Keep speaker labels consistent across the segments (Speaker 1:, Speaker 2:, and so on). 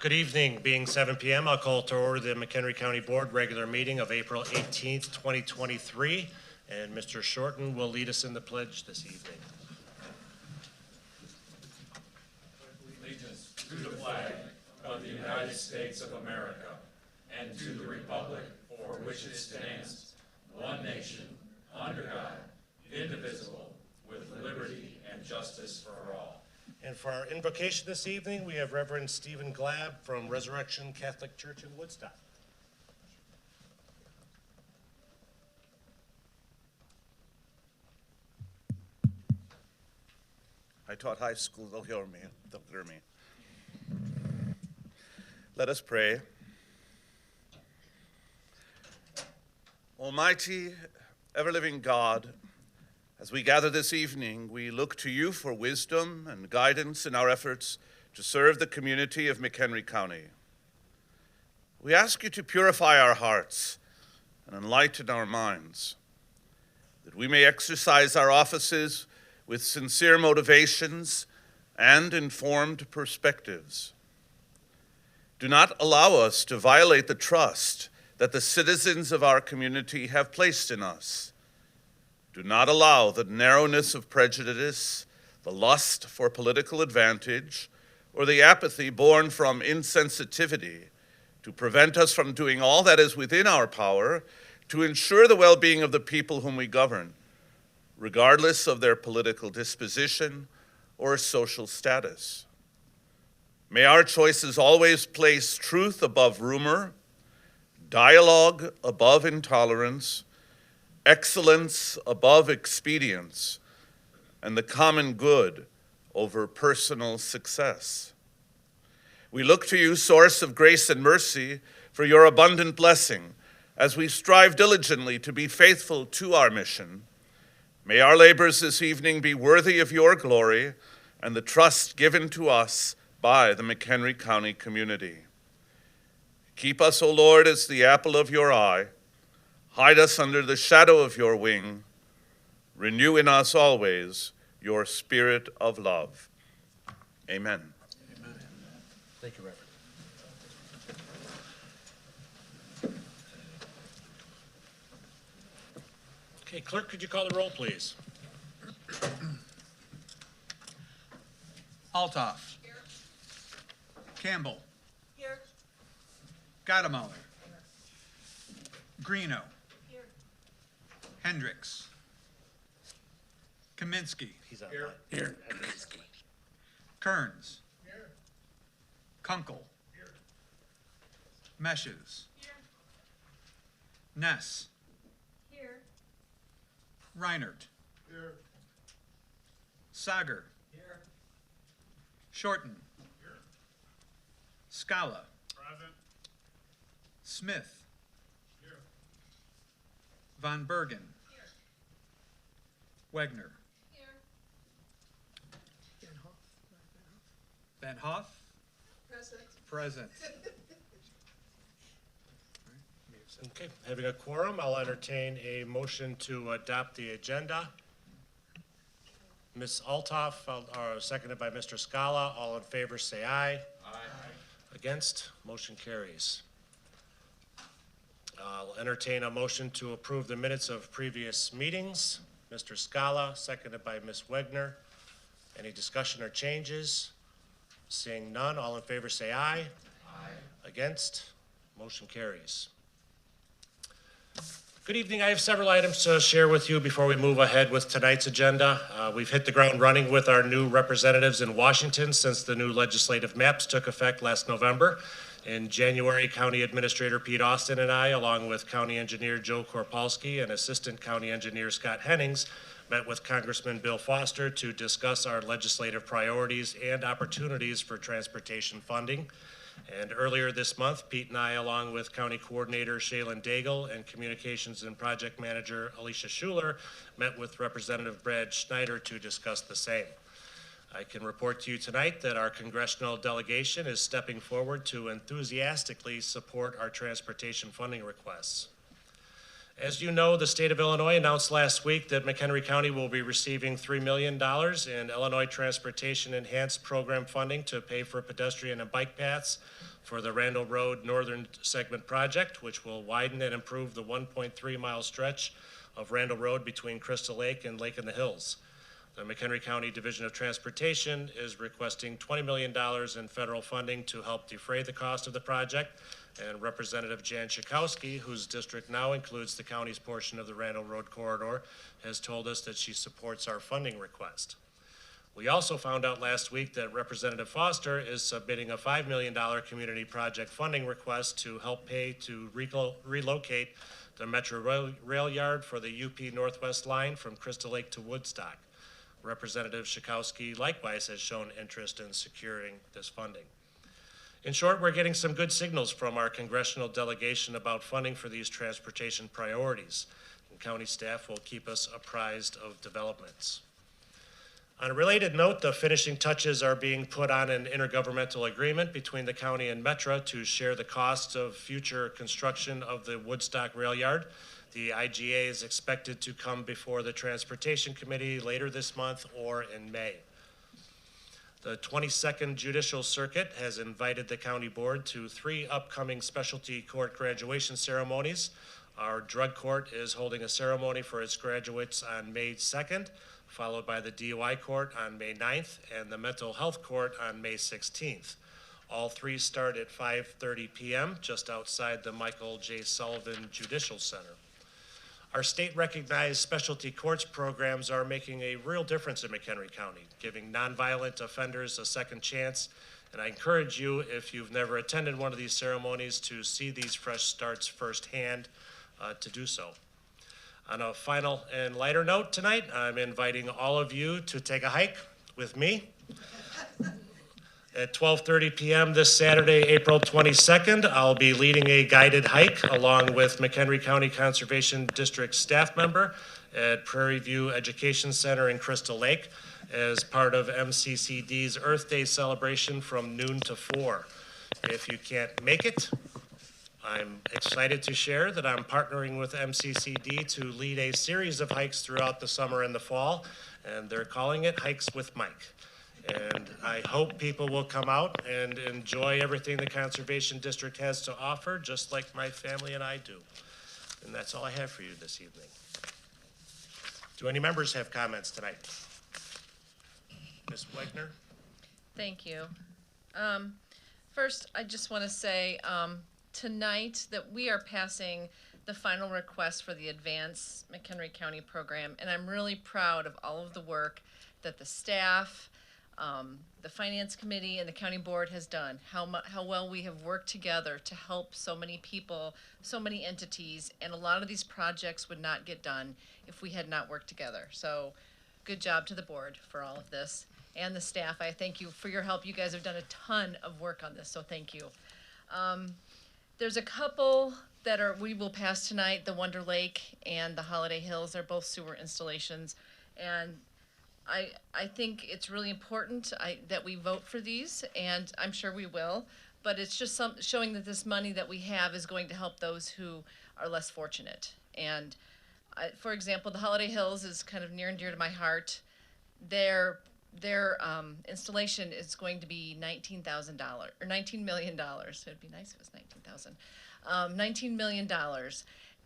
Speaker 1: Good evening. Being 7 p.m., I'll call to order the McHenry County Board regular meeting of April 18th, 2023. And Mr. Shorten will lead us in the pledge this evening.
Speaker 2: Allegiance to the flag of the United States of America and to the republic for which it stands, one nation, under God, indivisible, with liberty and justice for all.
Speaker 1: And for our invocation this evening, we have Reverend Stephen Glab from Resurrection Catholic Church in Woodstock.
Speaker 3: I taught high school, they'll hear me. Let us pray. Almighty, ever-living God, as we gather this evening, we look to you for wisdom and guidance in our efforts to serve the community of McHenry County. We ask you to purify our hearts and enlighten our minds, that we may exercise our offices with sincere motivations and informed perspectives. Do not allow us to violate the trust that the citizens of our community have placed in us. Do not allow the narrowness of prejudice, the lust for political advantage, or the apathy born from insensitivity to prevent us from doing all that is within our power to ensure the well-being of the people whom we govern, regardless of their political disposition or social status. May our choices always place truth above rumor, dialogue above intolerance, excellence above expedience, and the common good over personal success. We look to you, source of grace and mercy, for your abundant blessing as we strive diligently to be faithful to our mission. May our labors this evening be worthy of your glory and the trust given to us by the McHenry County community. Keep us, O Lord, as the apple of your eye. Hide us under the shadow of your wing. Renew in us always your spirit of love. Amen.
Speaker 1: Amen. Thank you, Reverend. Okay, clerk, could you call the roll, please?
Speaker 4: Altoff. Here. Campbell.
Speaker 5: Here.
Speaker 4: Gadamoller. Greeno.
Speaker 5: Here.
Speaker 4: Hendricks. Kaminsky.
Speaker 1: He's on.
Speaker 4: Here. Kearns.
Speaker 5: Here.
Speaker 4: Kunkel.
Speaker 5: Here.
Speaker 4: Meshes.
Speaker 5: Here.
Speaker 4: Ness.
Speaker 5: Here.
Speaker 4: Reinert.
Speaker 5: Here.
Speaker 4: Sager.
Speaker 5: Here.
Speaker 4: Shorten.
Speaker 5: Here.
Speaker 4: Scala.
Speaker 5: Present.
Speaker 4: Smith.
Speaker 5: Here.
Speaker 4: Von Bergen.
Speaker 5: Here.
Speaker 4: Wegner.
Speaker 5: Here.
Speaker 4: Van Hoff.
Speaker 5: Present.
Speaker 4: Present.
Speaker 1: Okay, having a quorum, I'll entertain a motion to adopt the agenda. Ms. Altoff, seconded by Mr. Scala. All in favor, say aye.
Speaker 2: Aye.
Speaker 1: Against? Motion carries. I'll entertain a motion to approve the minutes of previous meetings. Mr. Scala, seconded by Ms. Wegner. Any discussion or changes? Seeing none, all in favor say aye.
Speaker 2: Aye.
Speaker 1: Against? Motion carries. Good evening. I have several items to share with you before we move ahead with tonight's agenda. We've hit the ground running with our new representatives in Washington since the new legislative maps took effect last November. In January, County Administrator Pete Austin and I, along with County Engineer Joe Korpalski and Assistant County Engineer Scott Hennings, met with Congressman Bill Foster to discuss our legislative priorities and opportunities for transportation funding. And earlier this month, Pete and I, along with County Coordinator Shaylin Daigle and Communications and Project Manager Alicia Schuler, met with Representative Brad Schneider to discuss the same. I can report to you tonight that our congressional delegation is stepping forward to enthusiastically support our transportation funding requests. As you know, the state of Illinois announced last week that McHenry County will be receiving $3 million in Illinois Transportation Enhanced Program funding to pay for pedestrian and bike paths for the Randall Road Northern Segment Project, which will widen and improve the 1.3-mile stretch of Randall Road between Crystal Lake and Lake in the Hills. The McHenry County Division of Transportation is requesting $20 million in federal funding to help defray the cost of the project, and Representative Jan Schakowsky, whose district now includes the county's portion of the Randall Road corridor, has told us that she supports our funding request. We also found out last week that Representative Foster is submitting a $5 million community project funding request to help pay to relocate the Metro Rail Yard for the UP Northwest line from Crystal Lake to Woodstock. Representative Schakowsky likewise has shown interest in securing this funding. In short, we're getting some good signals from our congressional delegation about funding for these transportation priorities, and county staff will keep us apprised of developments. On a related note, the finishing touches are being put on an intergovernmental agreement between the county and Metra to share the costs of future construction of the Woodstock Rail Yard. The IGA is expected to come before the Transportation Committee later this month or in May. The 22nd Judicial Circuit has invited the county board to 3 upcoming specialty court graduation ceremonies. Our drug court is holding a ceremony for its graduates on May 2nd, followed by the DUI court on May 9th and the mental health court on May 16th. All 3 start at 5:30 p.m. just outside the Michael J. Sullivan Judicial Center. Our state-recognized specialty courts programs are making a real difference in McHenry County, giving nonviolent offenders a second chance. And I encourage you, if you've never attended one of these ceremonies, to see these fresh starts firsthand, to do so. On a final and lighter note tonight, I'm inviting all of you to take a hike with me. At 12:30 p.m. this Saturday, April 22nd, I'll be leading a guided hike along with McHenry County Conservation District staff member at Prairie View Education Center in Crystal Lake as part of MCCD's Earth Day celebration from noon to 4. If you can't make it, I'm excited to share that I'm partnering with MCCD to lead a series of hikes throughout the summer and the fall, and they're calling it Hikes with Mike. And I hope people will come out and enjoy everything the Conservation District has to offer, just like my family and I do. And that's all I have for you this evening. Do any members have comments tonight? Ms. Wagner?
Speaker 6: Thank you. First, I just want to say tonight that we are passing the final request for the Advanced McHenry County program, and I'm really proud of all of the work that the staff, the Finance Committee, and the County Board has done, how well we have worked together to help so many people, so many entities, and a lot of these projects would not get done if we had not worked together. So good job to the board for all of this, and the staff. I thank you for your help. You guys have done a ton of work on this, so thank you. There's a couple that we will pass tonight, the Wonder Lake and the Holiday Hills. They're both sewer installations, and I think it's really important that we vote for these, and I'm sure we will, but it's just showing that this money that we have is going to help those who are less fortunate. And for example, the Holiday Hills is kind of near and dear to my heart. Their installation is going to be $19,000 or $19 million. It'd be nice if it was 19,000. $19 million,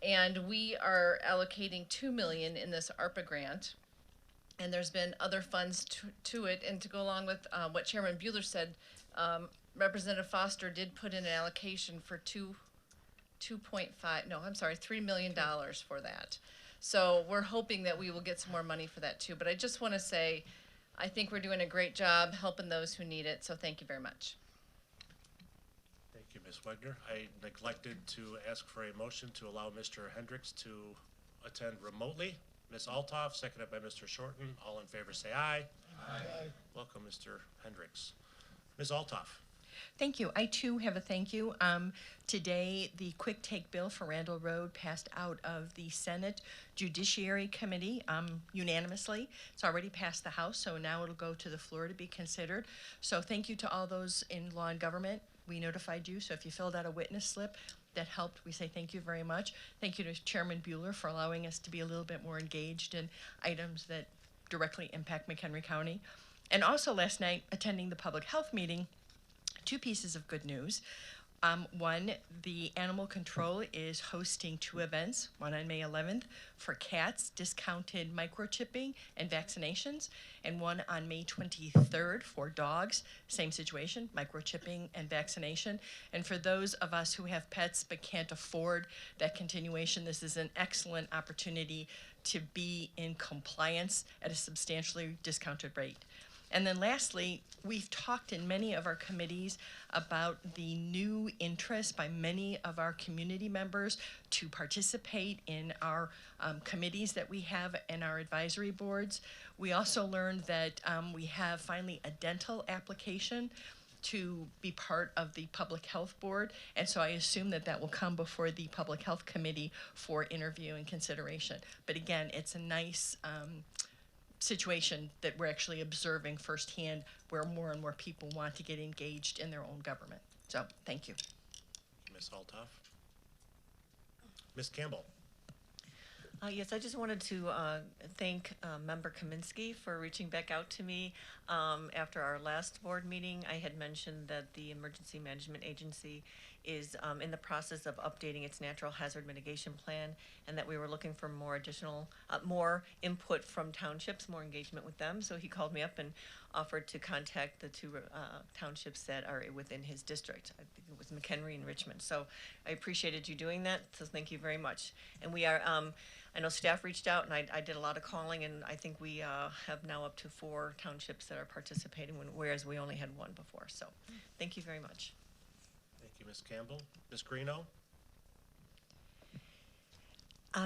Speaker 6: and we are allocating $2 million in this ARPA grant. And there's been other funds to it, and to go along with what Chairman Bueller said, Representative Foster did put in an allocation for $3 million for that. So we're hoping that we will get some more money for that too. But I just want to say, I think we're doing a great job helping those who need it. So thank you very much.
Speaker 1: Thank you, Ms. Wagner. I neglected to ask for a motion to allow Mr. Hendricks to attend remotely. Ms. Altoff, seconded by Mr. Shorten. All in favor say aye. Aye. Welcome, Mr. Hendricks. Ms. Altoff.
Speaker 7: Thank you. I too have a thank you. Today, the quick take bill for Randall Road passed out of the Senate Judiciary Committee unanimously. It's already passed the House, so now it'll go to the floor to be considered. So thank you to all those in law and government. We notified you, so if you filled out a witness slip, that helped. We say thank you very much. Thank you to Chairman Bueller for allowing us to be a little bit more engaged in items that directly impact McHenry County. And also last night, attending the public health meeting two pieces of good news. One, the animal control is hosting two events, one on May 11th for cats, discounted microchipping and vaccinations, and one on May 23rd for dogs, same situation, microchipping and vaccination. And for those of us who have pets but can't afford that continuation, this is an excellent opportunity to be in compliance at a substantially discounted rate. And then lastly, we've talked in many of our committees about the new interest by many of our community members to participate in our committees that we have and our advisory boards. We also learned that we have finally a dental application to be part of the Public Health Board, and so I assume that that will come before the Public Health Committee for interview and consideration. But again, it's a nice situation that we're actually observing firsthand, where more and more people want to get engaged in their own government. So, thank you.
Speaker 1: Ms. Altoff. Ms. Campbell.
Speaker 8: Yes, I just wanted to thank Member Kaminsky for reaching back out to me. After our last board meeting, I had mentioned that the Emergency Management Agency is in the process of updating its natural hazard mitigation plan, and that we were looking for more additional, more input from townships, more engagement with them. So he called me up and offered to contact the two townships that are within his district. I think it was McHenry and Richmond. So I appreciated you doing that, so thank you very much. And we are, I know staff reached out, and I did a lot of calling, and I think we have now up to 4 townships that are participating, whereas we only had 1 before. So thank you very much.
Speaker 1: Thank you, Ms. Campbell. Ms. Greeno.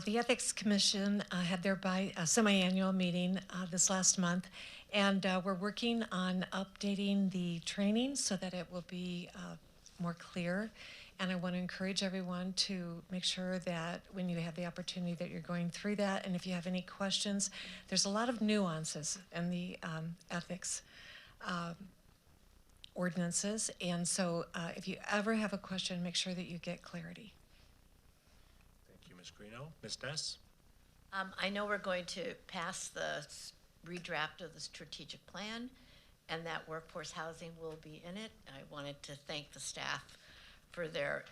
Speaker 9: The Ethics Commission had their semi-annual meeting this last month, and we're working on updating the training so that it will be more clear. And I want to encourage everyone to make sure that when you have the opportunity that you're going through that, and if you have any questions, there's a lot of nuances in the ethics ordinances, and so if you ever have a question, make sure that you get clarity.
Speaker 1: Thank you, Ms. Greeno. Ms. Ness.
Speaker 10: I know we're going to pass the redraft of the strategic plan, and that workforce housing will be in it. I wanted to thank the staff for their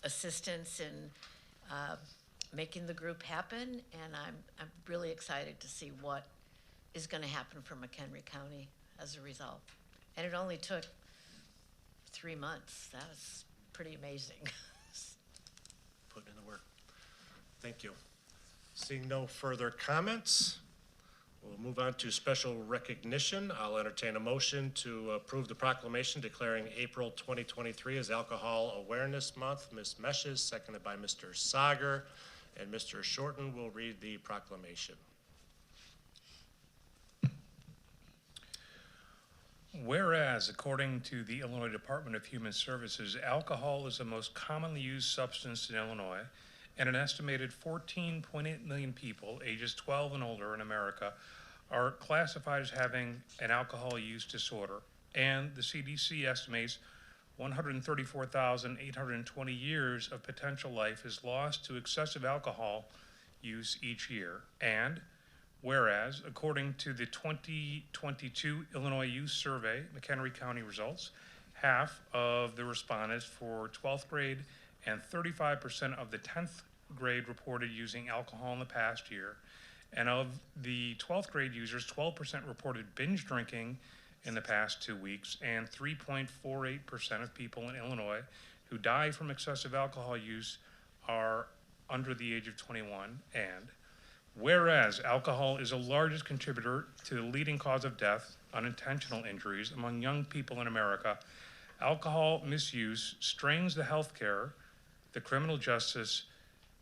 Speaker 10: assistance in making the group happen, and I'm really excited to see what is going to happen for McHenry County as a result. And it only took 3 months. That was pretty amazing.
Speaker 1: Putting in the work. Thank you. Seeing no further comments, we'll move on to special recognition. I'll entertain a motion to approve the proclamation declaring April 2023 as Alcohol Awareness Month. Ms. Meshes, seconded by Mr. Sager, and Mr. Shorten will read the proclamation.
Speaker 11: Whereas, according to the Illinois Department of Human Services, alcohol is the most commonly used substance in Illinois, and an estimated 14.8 million people ages 12 and older in America are classified as having an alcohol use disorder, and the CDC estimates 134,820 years of potential life is lost to excessive alcohol use each year. And whereas, according to the 2022 Illinois Youth Survey, McHenry County results, half of the respondents for 12th grade and 35% of the 10th grade reported using alcohol in the past year. And of the 12th grade users, 12% reported binge drinking in the past 2 weeks, and 3.48% of people in Illinois who die from excessive alcohol use are under the age of 21. And whereas alcohol is the largest contributor to the leading cause of death, unintentional injuries, among young people in America, alcohol misuse strains the healthcare, the criminal justice,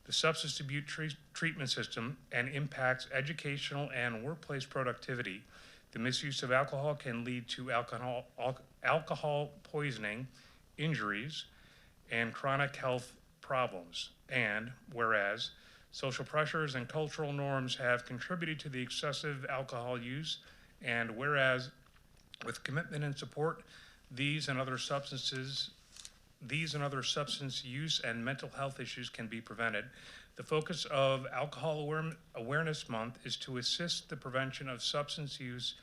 Speaker 11: the substance abuse treatment system, and impacts educational and workplace productivity. The misuse of alcohol can lead to alcohol poisoning, injuries, and chronic health problems. And whereas social pressures and cultural norms have contributed to the excessive alcohol use, and whereas with commitment and support, these and other substance use and mental health issues can be prevented. The focus of Alcohol Awareness Month is to assist the prevention of substance use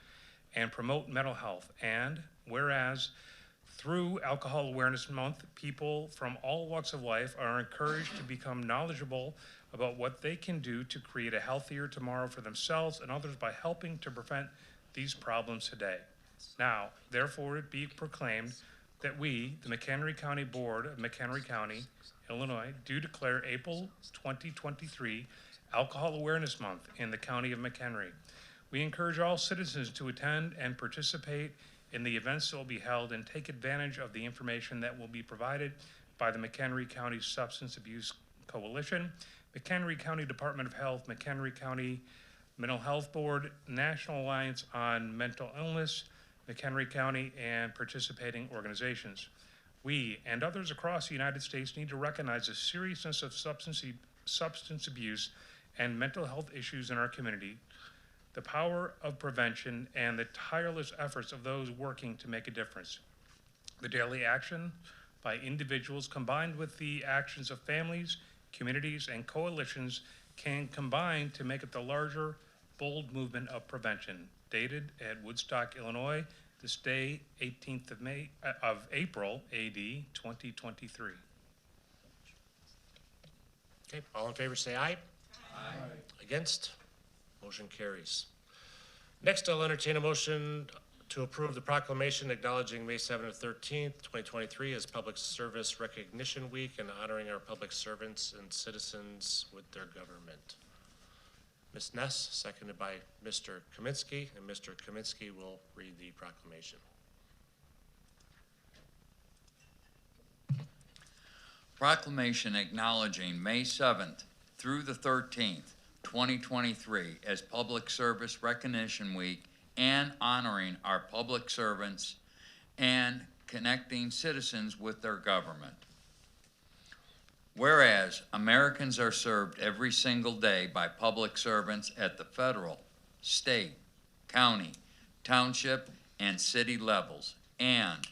Speaker 11: and promote mental health. And whereas Through Alcohol Awareness Month, people from all walks of life are encouraged to become knowledgeable about what they can do to create a healthier tomorrow for themselves and others by helping to prevent these problems today. Now, therefore, it be proclaimed that we, the McHenry County Board of McHenry County, Illinois, do declare April 2023 Alcohol Awareness Month in the County of McHenry. We encourage all citizens to attend and participate in the events that will be held and take advantage of the information that will be provided by the McHenry County Substance Abuse Coalition, McHenry County Department of Health, McHenry County Mental Health Board, National Alliance on Mental Illness, McHenry County, and participating organizations. We and others across the United States need to recognize the seriousness of substance abuse and mental health issues in our community, the power of prevention, and the tireless efforts of those working to make a difference. The daily action by individuals combined with the actions of families, communities, and coalitions can combine to make it the larger, bold movement of prevention. Dated at Woodstock, Illinois, this day, 18th of April, AD 2023.
Speaker 1: Okay, all in favor say aye. Aye. Against? Motion carries. Next, I'll entertain a motion to approve the proclamation acknowledging May 7th, 13th, 2023 as Public Service Recognition Week and honoring our public servants and citizens with their government. Ms. Ness, seconded by Mr. Kaminsky, and Mr. Kaminsky will read the proclamation.
Speaker 12: Proclamation acknowledging May 7th through the 13th, 2023 as Public Service Recognition Week and honoring our public servants and connecting citizens with their government. Whereas Americans are served every single day by public servants at the federal, state, county, township, and city levels, and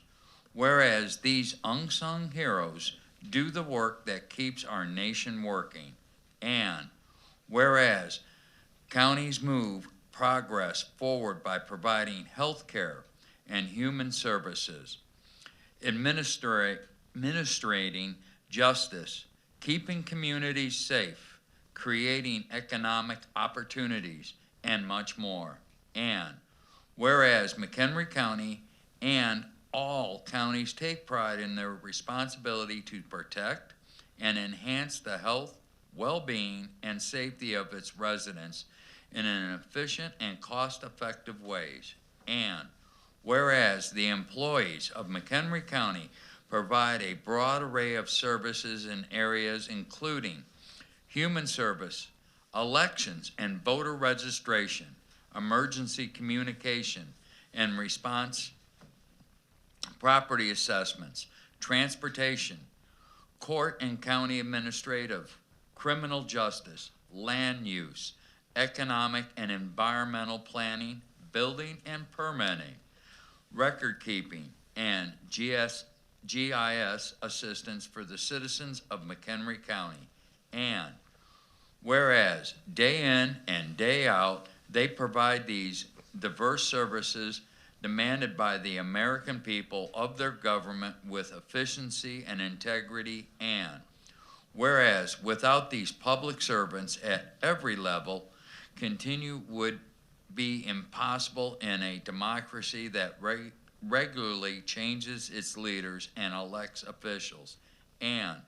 Speaker 12: whereas these unsung heroes do the work that keeps our nation working, and whereas counties move progress forward by providing health care and human services, administrating justice, keeping communities safe, creating economic opportunities, and much more. And whereas McHenry County and all counties take pride in their responsibility to protect and enhance the health, well-being, and safety of its residents in an efficient and cost-effective ways. And whereas the employees of McHenry County provide a broad array of services in areas including human service, elections and voter registration, emergency communication and response, property assessments, transportation, court and county administrative, criminal justice, land use, economic and environmental planning, building and permitting, record keeping, and GIS assistance for the citizens of McHenry County. And whereas day in and day out, they provide these diverse services demanded by the American people of their government with efficiency and integrity. And whereas without these public servants at every level, continue would be impossible in a democracy that regularly changes its leaders and elects officials. And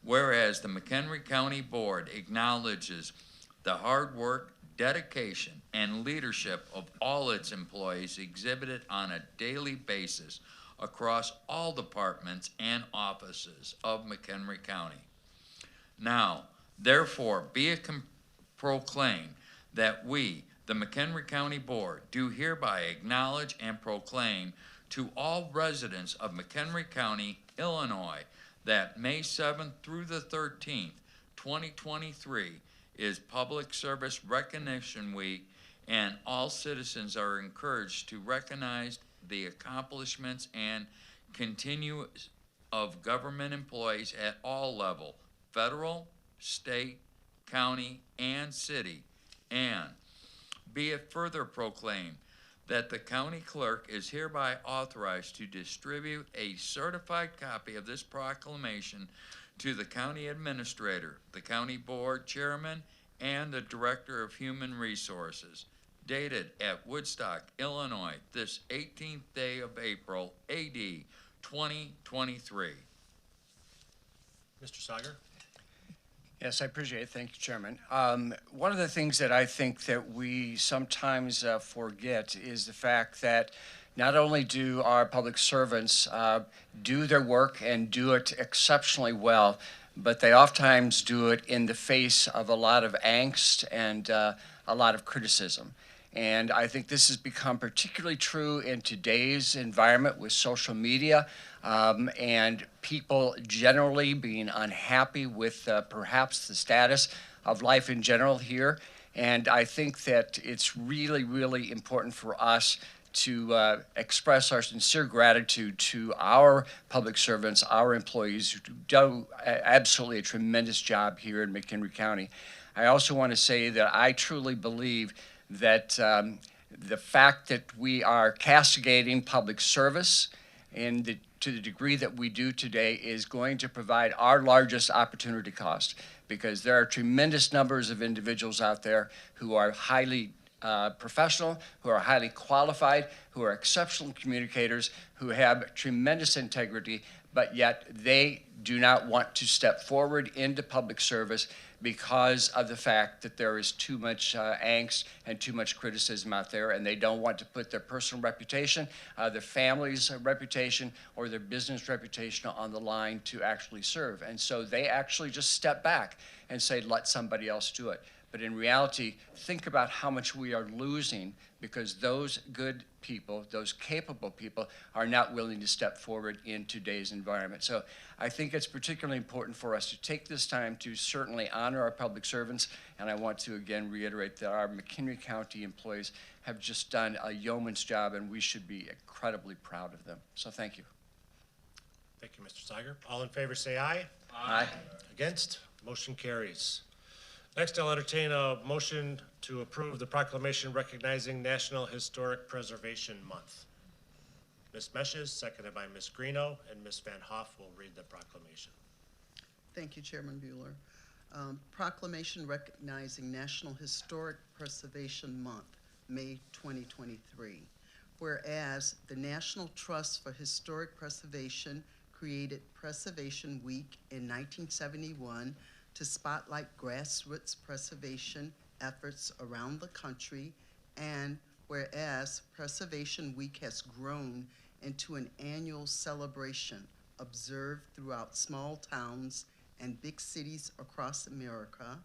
Speaker 12: whereas the McHenry County Board acknowledges the hard work, dedication, and leadership of all its employees exhibited on a daily basis across all departments and offices of McHenry County. Now, therefore, be it proclaimed that we, the McHenry County Board, do hereby acknowledge and proclaim to all residents of McHenry County, Illinois, that May 7th through the 13th, 2023 is Public Service Recognition Week, and all citizens are encouraged to recognize the accomplishments and continue of government employees at all levels, federal, state, county, and city. And be it further proclaimed that the county clerk is hereby authorized to distribute a certified copy of this proclamation to the county administrator, the county board chairman, and the director of human resources, dated at Woodstock, Illinois, this 18th day of April, AD 2023.
Speaker 1: Mr. Sager?
Speaker 13: Yes, I appreciate it. Thank you, Chairman. One of the things that I think that we sometimes forget is the fact that not only do our public servants do their work and do it exceptionally well, but they oftentimes do it in the face of a lot of angst and a lot of criticism. And I think this has become particularly true in today's environment with social media and people generally being unhappy with perhaps the status of life in general here. And I think that it's really, really important for us to express our sincere gratitude to our public servants, our employees who do absolutely a tremendous job here in McHenry County. I also want to say that I truly believe that the fact that we are castigating public service and to the degree that we do today is going to provide our largest opportunity cost, because there are tremendous numbers of individuals out there who are highly professional, who are highly qualified, who are exceptional communicators, who have tremendous integrity, but yet they do not want to step forward into public service because of the fact that there is too much angst and too much criticism out there, and they don't want to put their personal reputation, their family's reputation, or their business reputation on the line to actually serve. And so they actually just step back and say, let somebody else do it. But in reality, think about how much we are losing because those good people, those capable people, are not willing to step forward in today's environment. So I think it's particularly important for us to take this time to certainly honor our public servants. And I want to again reiterate that our McHenry County employees have just done a yeoman's job, and we should be incredibly proud of them. So thank you.
Speaker 1: Thank you, Mr. Sager. All in favor say aye.
Speaker 13: Aye.
Speaker 1: Against? Motion carries. Next, I'll entertain a motion to approve the proclamation recognizing National Historic Preservation Month. Ms. Meshes, seconded by Ms. Greeno, and Ms. Van Hoff will read the proclamation.
Speaker 14: Thank you, Chairman Bueller. Proclamation recognizing National Historic Preservation Month, May 2023. Whereas the National Trust for Historic Preservation created Preservation Week in 1971 to spotlight grassroots preservation efforts around the country, and whereas Preservation Week has grown into an annual celebration observed throughout small towns and big cities across America,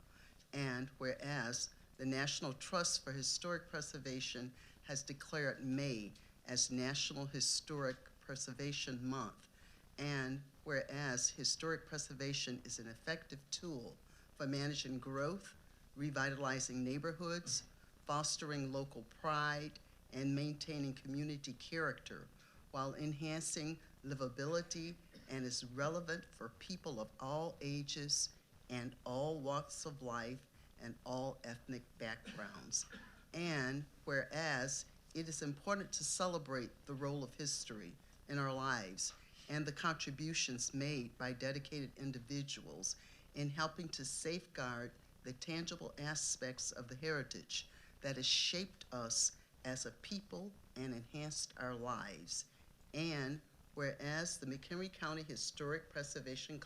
Speaker 14: and whereas the National Trust for Historic Preservation has declared May as National Historic Preservation Month, and whereas historic preservation is an effective tool for managing growth, revitalizing neighborhoods, fostering local pride, and maintaining community character while enhancing livability, and is relevant for people of all ages and all walks of life and all ethnic backgrounds. And whereas it is important to celebrate the role of history in our lives and the contributions made by dedicated individuals in helping to safeguard the tangible aspects of the heritage that has shaped us as a people and enhanced our lives. And whereas the McHenry County Historic Preservation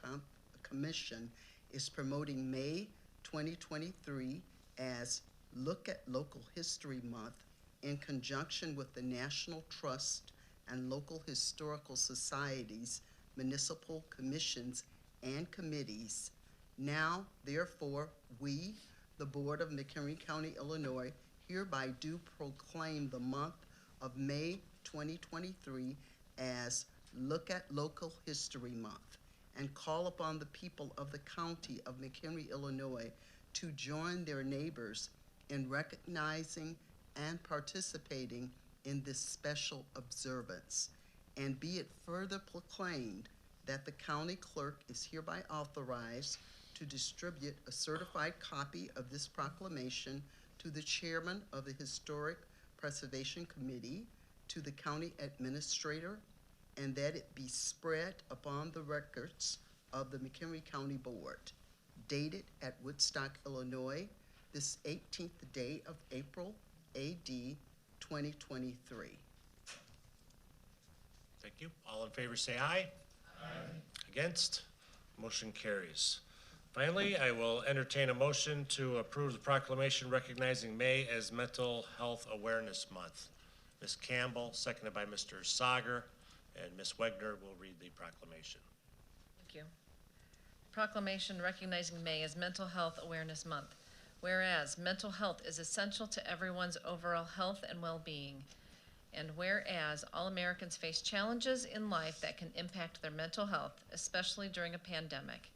Speaker 14: Commission is promoting May 2023 as Look at Local History Month in conjunction with the National Trust and local historical societies, municipal commissions, and committees. Now, therefore, we, the Board of McHenry County, Illinois, hereby do proclaim the month of May 2023 as Look at Local History Month, and call upon the people of the County of McHenry, Illinois, to join their neighbors in recognizing and participating in this special observance. And be it further proclaimed that the county clerk is hereby authorized to distribute a certified copy of this proclamation to the chairman of the Historic Preservation Committee to the county administrator, and that it be spread upon the records of the McHenry County Board, dated at Woodstock, Illinois, this 18th day of April, AD 2023.
Speaker 1: Thank you. All in favor say aye. Aye. Against? Motion carries. Finally, I will entertain a motion to approve the proclamation recognizing May as Mental Health Awareness Month. Ms. Campbell, seconded by Mr. Sager, and Ms. Wegner will read the proclamation.
Speaker 6: Thank you. Proclamation recognizing May as Mental Health Awareness Month. Whereas mental health is essential to everyone's overall health and well-being. And whereas all Americans face challenges in life that can impact their mental health, especially during a pandemic.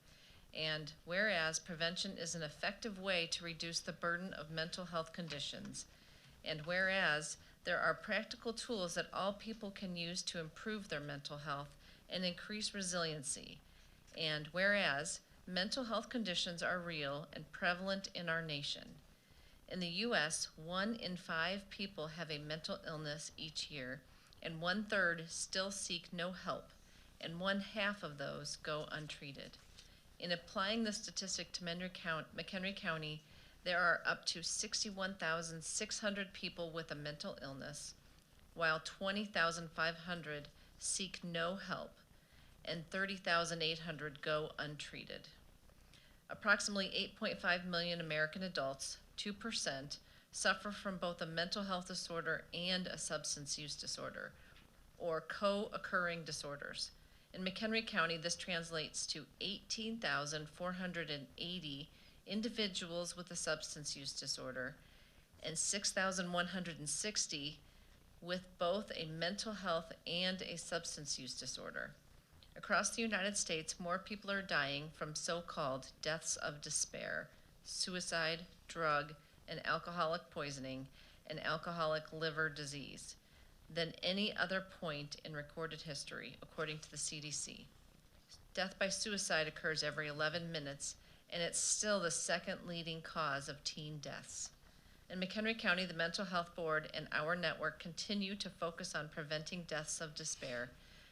Speaker 6: And whereas prevention is an effective way to reduce the burden of mental health conditions. And whereas there are practical tools that all people can use to improve their mental health and increase resiliency. And whereas mental health conditions are real and prevalent in our nation. In the U.S., 1 in 5 people have a mental illness each year, and 1/3 still seek no help, and 1/2 of those go untreated. In applying this statistic to McHenry County, there are up to 61,600 people with a mental illness, while 20,500 seek no help, and 30,800 go untreated. Approximately 8.5 million American adults, 2%, suffer from both a mental health disorder and a substance use disorder, or co-occurring disorders. In McHenry County, this translates to 18,480 individuals with a substance use disorder and 6,160 with both a mental health and a substance use disorder. Across the United States, more people are dying from so-called deaths of despair, suicide, drug, and alcoholic poisoning, and alcoholic liver disease than any other point in recorded history, according to the CDC. Death by suicide occurs every 11 minutes, and it's still the second leading cause of teen deaths. In McHenry County, the Mental Health Board and our network continue to focus on preventing deaths of despair.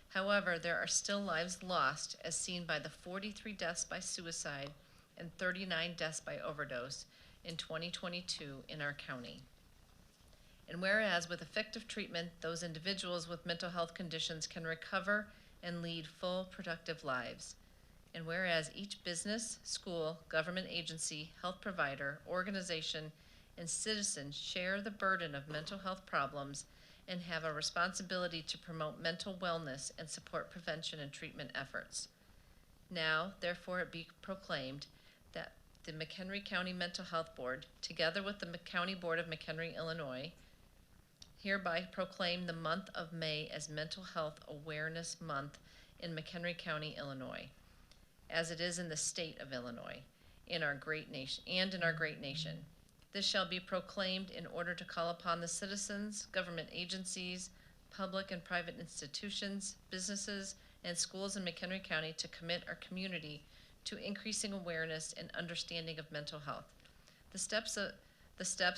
Speaker 6: However, there are still lives lost, as seen by the 43 deaths by suicide and 39 deaths by overdose in 2022 in our county. And whereas with effective treatment, those individuals with mental health conditions can recover and lead full, productive lives. And whereas each business, school, government agency, health provider, organization, and citizen share the burden of mental health problems and have a responsibility to promote mental wellness and support prevention and treatment efforts. Now, therefore, it be proclaimed that the McHenry County Mental Health Board, together with the County Board of McHenry, Illinois, hereby proclaim the month of May as Mental Health Awareness Month in McHenry County, Illinois, as it is in the state of Illinois, in our great nation. This shall be proclaimed in order to call upon the citizens, government agencies, public and private institutions, businesses, and schools in McHenry County to commit our community to increasing awareness and understanding of mental health. The steps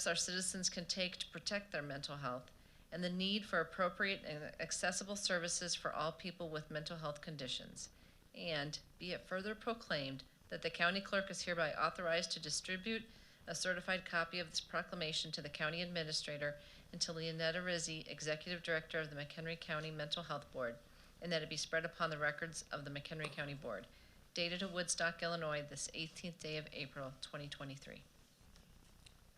Speaker 6: our citizens can take to protect their mental health, and the need for appropriate and accessible services for all people with mental health conditions. And be it further proclaimed that the county clerk is hereby authorized to distribute a certified copy of this proclamation to the county administrator and to Leonetta Rizzi, Executive Director of the McHenry County Mental Health Board, and that it be spread upon the records of the McHenry County Board. Dated at Woodstock, Illinois, this 18th day of April, 2023.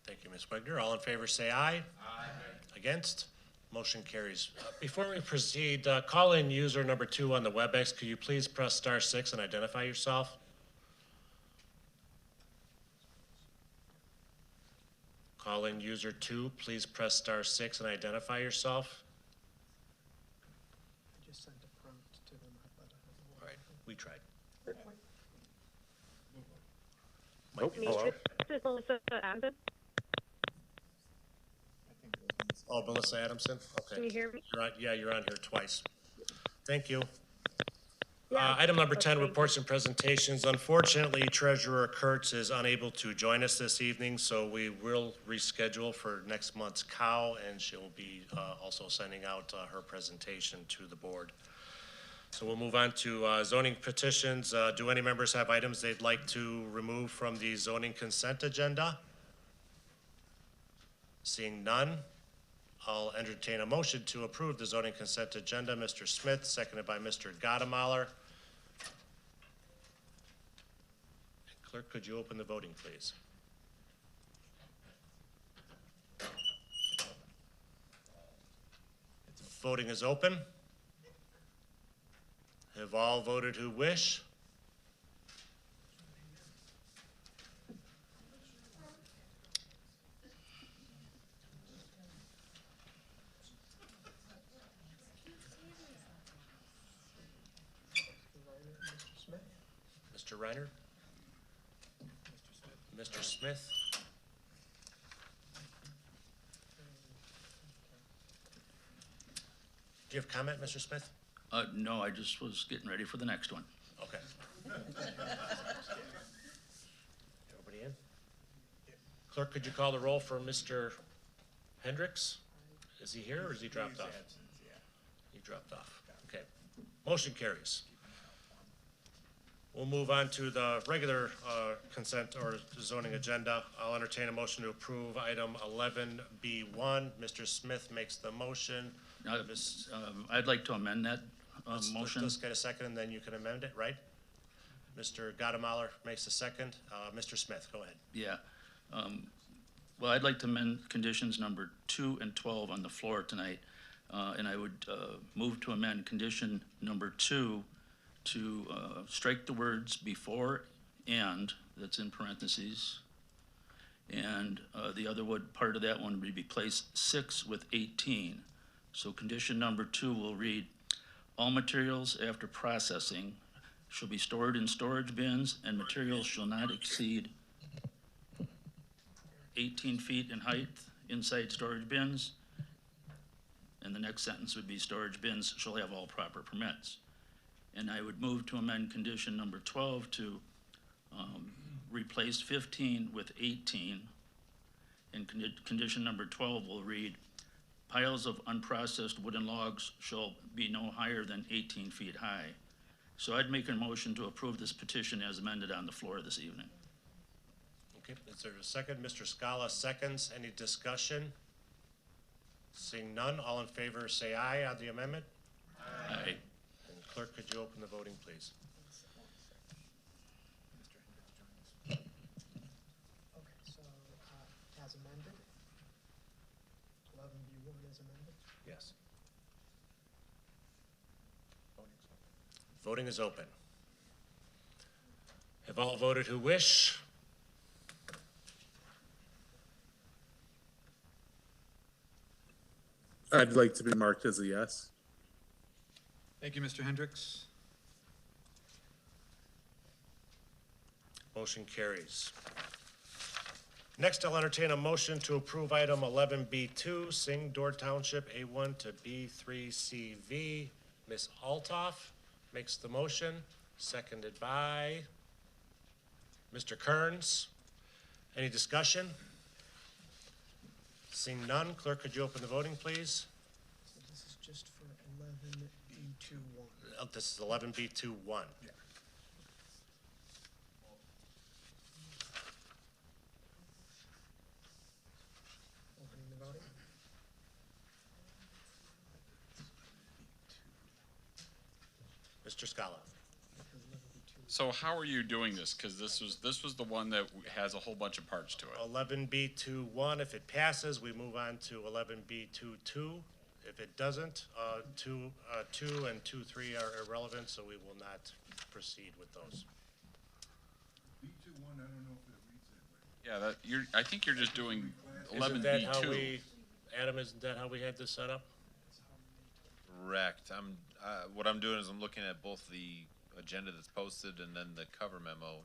Speaker 1: Thank you, Ms. Wegner. All in favor say aye. Aye. Against? Motion carries. Before we proceed, call-in user number 2 on the WebEx, could you please press *6 and identify yourself? Call-in user 2, please press *6 and identify yourself.
Speaker 4: I just sent a prompt to them.
Speaker 1: All right, we tried.
Speaker 15: This is Melissa Adamson.
Speaker 1: Oh, Melissa Adamson? Okay.
Speaker 15: Can you hear me?
Speaker 1: You're on here twice. Thank you. Item number 10, reports and presentations. Unfortunately, Treasurer Kurtz is unable to join us this evening, so we will reschedule for next month's COW, and she'll be also sending out her presentation to the board. So we'll move on to zoning petitions. Do any members have items they'd like to remove from the zoning consent agenda? Seeing none, I'll entertain a motion to approve the zoning consent agenda. Mr. Smith, seconded by Mr. Gottemoller. Clerk, could you open the voting, please? Voting is open. Have all voted who wish? Mr. Reiner? Mr. Smith? Do you have comment, Mr. Smith?
Speaker 15: No, I just was getting ready for the next one.
Speaker 1: Okay. Everybody in? Clerk, could you call the roll for Mr. Hendricks? Is he here or is he dropped off? He dropped off. Okay. Motion carries. We'll move on to the regular consent or zoning agenda. I'll entertain a motion to approve item 11B1. Mr. Smith makes the motion.
Speaker 15: I'd like to amend that motion.
Speaker 1: Let's get a second and then you can amend it, right? Mr. Gottemoller makes a second. Mr. Smith, go ahead.
Speaker 15: Yeah. Well, I'd like to amend conditions number 2 and 12 on the floor tonight. And I would move to amend condition number 2 to strike the words before and, that's in parentheses. And the other part of that one would be replace 6 with 18. So condition number 2 will read, all materials after processing shall be stored in storage bins and materials shall not exceed 18 feet in height inside storage bins. And the next sentence would be storage bins shall have all proper permits. And I would move to amend condition number 12 to replace 15 with 18. And condition number 12 will read, piles of unprocessed wooden logs shall be no higher than 18 feet high. So I'd make a motion to approve this petition as amended on the floor this evening.
Speaker 1: Okay, is there a second? Mr. Scala seconds. Any discussion? Seeing none, all in favor say aye on the amendment.
Speaker 15: Aye.
Speaker 1: And clerk, could you open the voting, please?
Speaker 4: Okay, so, as amended, 11B1 is amended.
Speaker 1: Yes. Voting is open. Have all voted who wish?
Speaker 16: I'd like to be marked as a yes.
Speaker 17: Thank you, Mr. Hendricks.
Speaker 1: Motion carries. Next, I'll entertain a motion to approve item 11B2, Sing Door Township A1 to B3CV. Ms. Altoff makes the motion, seconded by Mr. Kearns. Any discussion? Seeing none, clerk, could you open the voting, please?
Speaker 4: So this is just for 11B21.
Speaker 1: This is 11B21.
Speaker 4: Yeah. Opening the voting.
Speaker 1: Mr. Scala.
Speaker 2: So how are you doing this? Because this was the one that has a whole bunch of parts to it.
Speaker 1: 11B21, if it passes, we move on to 11B22. If it doesn't, 2 and 2-3 are irrelevant, so we will not proceed with those.
Speaker 16: B21, I don't know if it reads that way.
Speaker 2: Yeah, I think you're just doing
Speaker 1: Isn't that how
Speaker 2: 11B2.
Speaker 1: we, Adam, isn't that how we had this set up?
Speaker 18: Correct. What I'm doing is I'm looking at both the agenda that's posted and then the cover memo.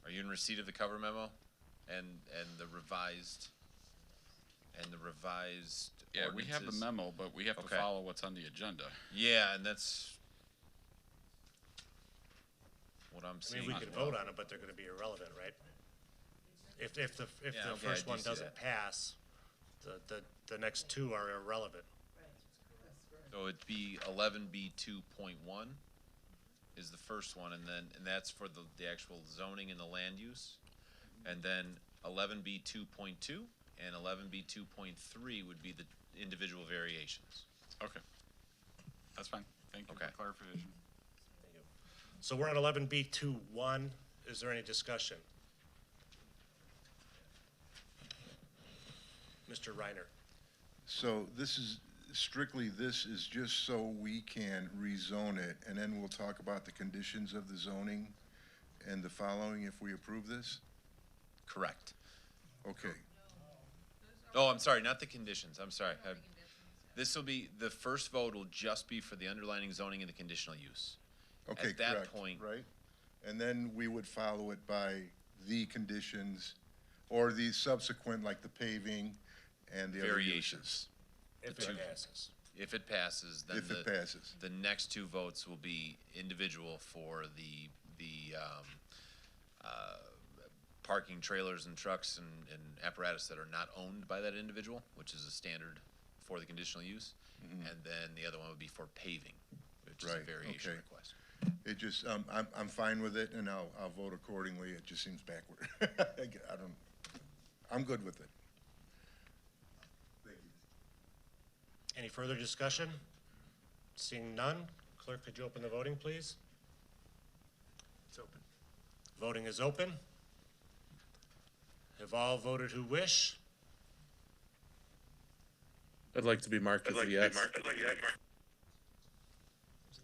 Speaker 18: Are you in receipt of the cover memo and the revised
Speaker 2: Yeah, we have the
Speaker 18: ordinances?
Speaker 2: memo, but we have to
Speaker 18: Okay.
Speaker 2: follow what's on the agenda.
Speaker 18: Yeah, and that's what I'm
Speaker 1: I
Speaker 18: seeing.
Speaker 1: mean, we could
Speaker 18: as well.
Speaker 1: vote on it, but they're gonna be irrelevant, right? If the
Speaker 18: Yeah, okay,
Speaker 1: first
Speaker 18: I do
Speaker 1: one
Speaker 18: see
Speaker 1: doesn't
Speaker 18: that.
Speaker 1: pass, the next two are irrelevant.
Speaker 18: So it'd be 11B2.1 is the first one, and that's for the actual zoning and the land use. And then 11B2.2 and 11B2.3 would be the individual variations.
Speaker 19: Okay. That's fine. Thank you
Speaker 18: Okay.
Speaker 19: for clarification.
Speaker 1: So we're on 11B21. Is there any discussion? Mr. Reiner.
Speaker 20: So this is just so we can rezone it, and then we'll talk about the conditions of the zoning and the following if we approve this?
Speaker 18: Correct.
Speaker 20: Okay,
Speaker 18: Oh, I'm sorry, not the conditions, I'm sorry. This will be, the first vote will just be for the underlining zoning and the conditional use.
Speaker 20: okay,
Speaker 18: At that
Speaker 20: correct,
Speaker 18: point-
Speaker 20: right? And then we would follow it by the conditions, or the subsequent, like the paving and the other uses.
Speaker 18: Variations.
Speaker 1: If
Speaker 18: The
Speaker 1: it
Speaker 18: two-
Speaker 1: passes.
Speaker 18: If it passes, then
Speaker 20: If it passes.
Speaker 18: the next two votes will be individual for the parking trailers and trucks and apparatus that are not owned by that individual, which is a standard for the conditional use. And then the other one would be for paving, which is a
Speaker 20: Right,
Speaker 18: variation
Speaker 20: okay.
Speaker 18: request.
Speaker 20: It just, I'm fine with it, and I'll vote accordingly. It just seems backward. I'm good with it. Thank you.
Speaker 1: Any further discussion? Seeing none, clerk, could you open the voting, please?
Speaker 13: It's open.
Speaker 1: Voting is open. Have all voted who wish?
Speaker 17: I'd like to be marked as a yes.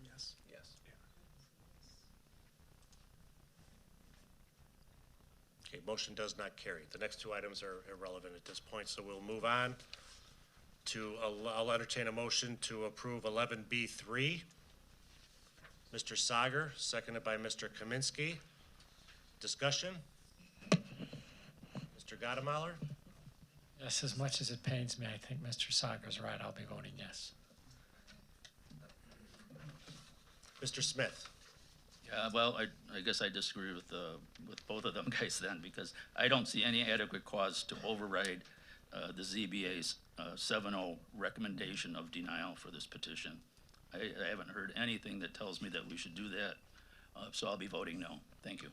Speaker 13: Yes.
Speaker 18: Yes.
Speaker 1: Okay, motion does not carry. The next two items are irrelevant at this point, so we'll move on to, I'll entertain a motion to approve 11B3. Mr. Sager, seconded by Mr. Kaminsky. Discussion? Mr. Gottemoller?
Speaker 16: Yes, as much as it pains me, I think Mr. Sager's right. I'll be voting yes.
Speaker 1: Mr. Smith?
Speaker 15: Yeah, well, I guess I disagree with both of them guys then, because I don't see any adequate cause to override the ZBA's 7-0 recommendation of denial for this petition. I haven't heard anything that tells me that we should do that, so I'll be voting no. Thank you.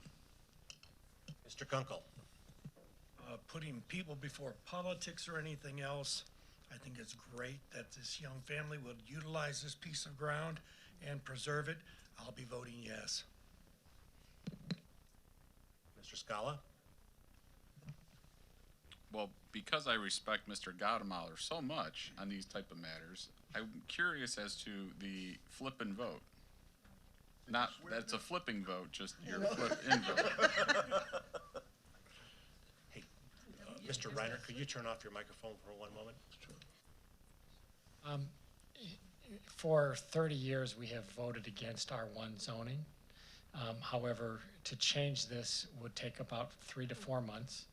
Speaker 1: Mr. Kunkel?
Speaker 2: Putting people before politics or anything else, I think it's great that this young family will utilize this piece of ground and preserve it. I'll be voting yes.
Speaker 1: Mr. Scala?
Speaker 19: Well, because I respect Mr. Gottemoller so much on these type of matters, I'm curious as to the flip and vote. Not, that's a flipping vote, just your flip in vote.
Speaker 1: Hey, Mr. Reiner, could you turn off your microphone for one moment?
Speaker 16: For 30 years, we have voted against R1 zoning. However, to change this would take about 3 to 4 months.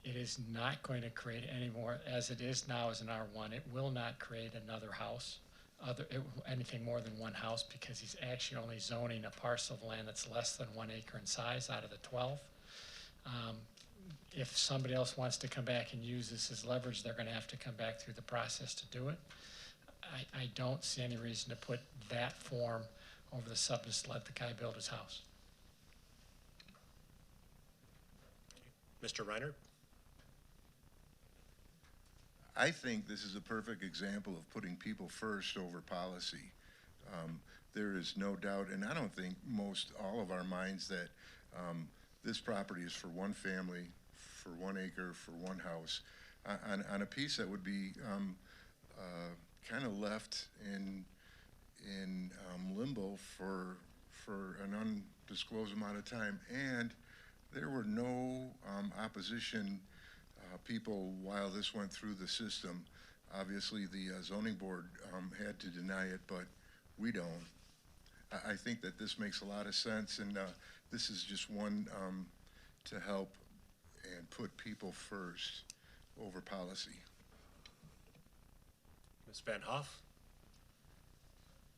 Speaker 16: It is not going to create any more, as it is now as an R1, it will not create another house, anything more than one house, because he's actually only zoning a parcel of land that's less than 1 acre in size out of the 12. If somebody else wants to come back and use this as leverage, they're gonna have to come back through the process to do it. I don't see any reason to put that form over the substance to let the guy build his house.
Speaker 1: Mr. Reiner?
Speaker 20: I think this is a perfect example of putting people first over policy. There is no doubt, and I don't think all of our minds, that this property is for one family, for 1 acre, for one house, on a piece that would be kind of left in limbo for an undisclosed amount of time. And there were no opposition people while this went through the system. Obviously, the zoning board had to deny it, but we don't. I think that this makes a lot of sense, and this is just one to help and put people first over policy.
Speaker 1: Ms. Van Hoff?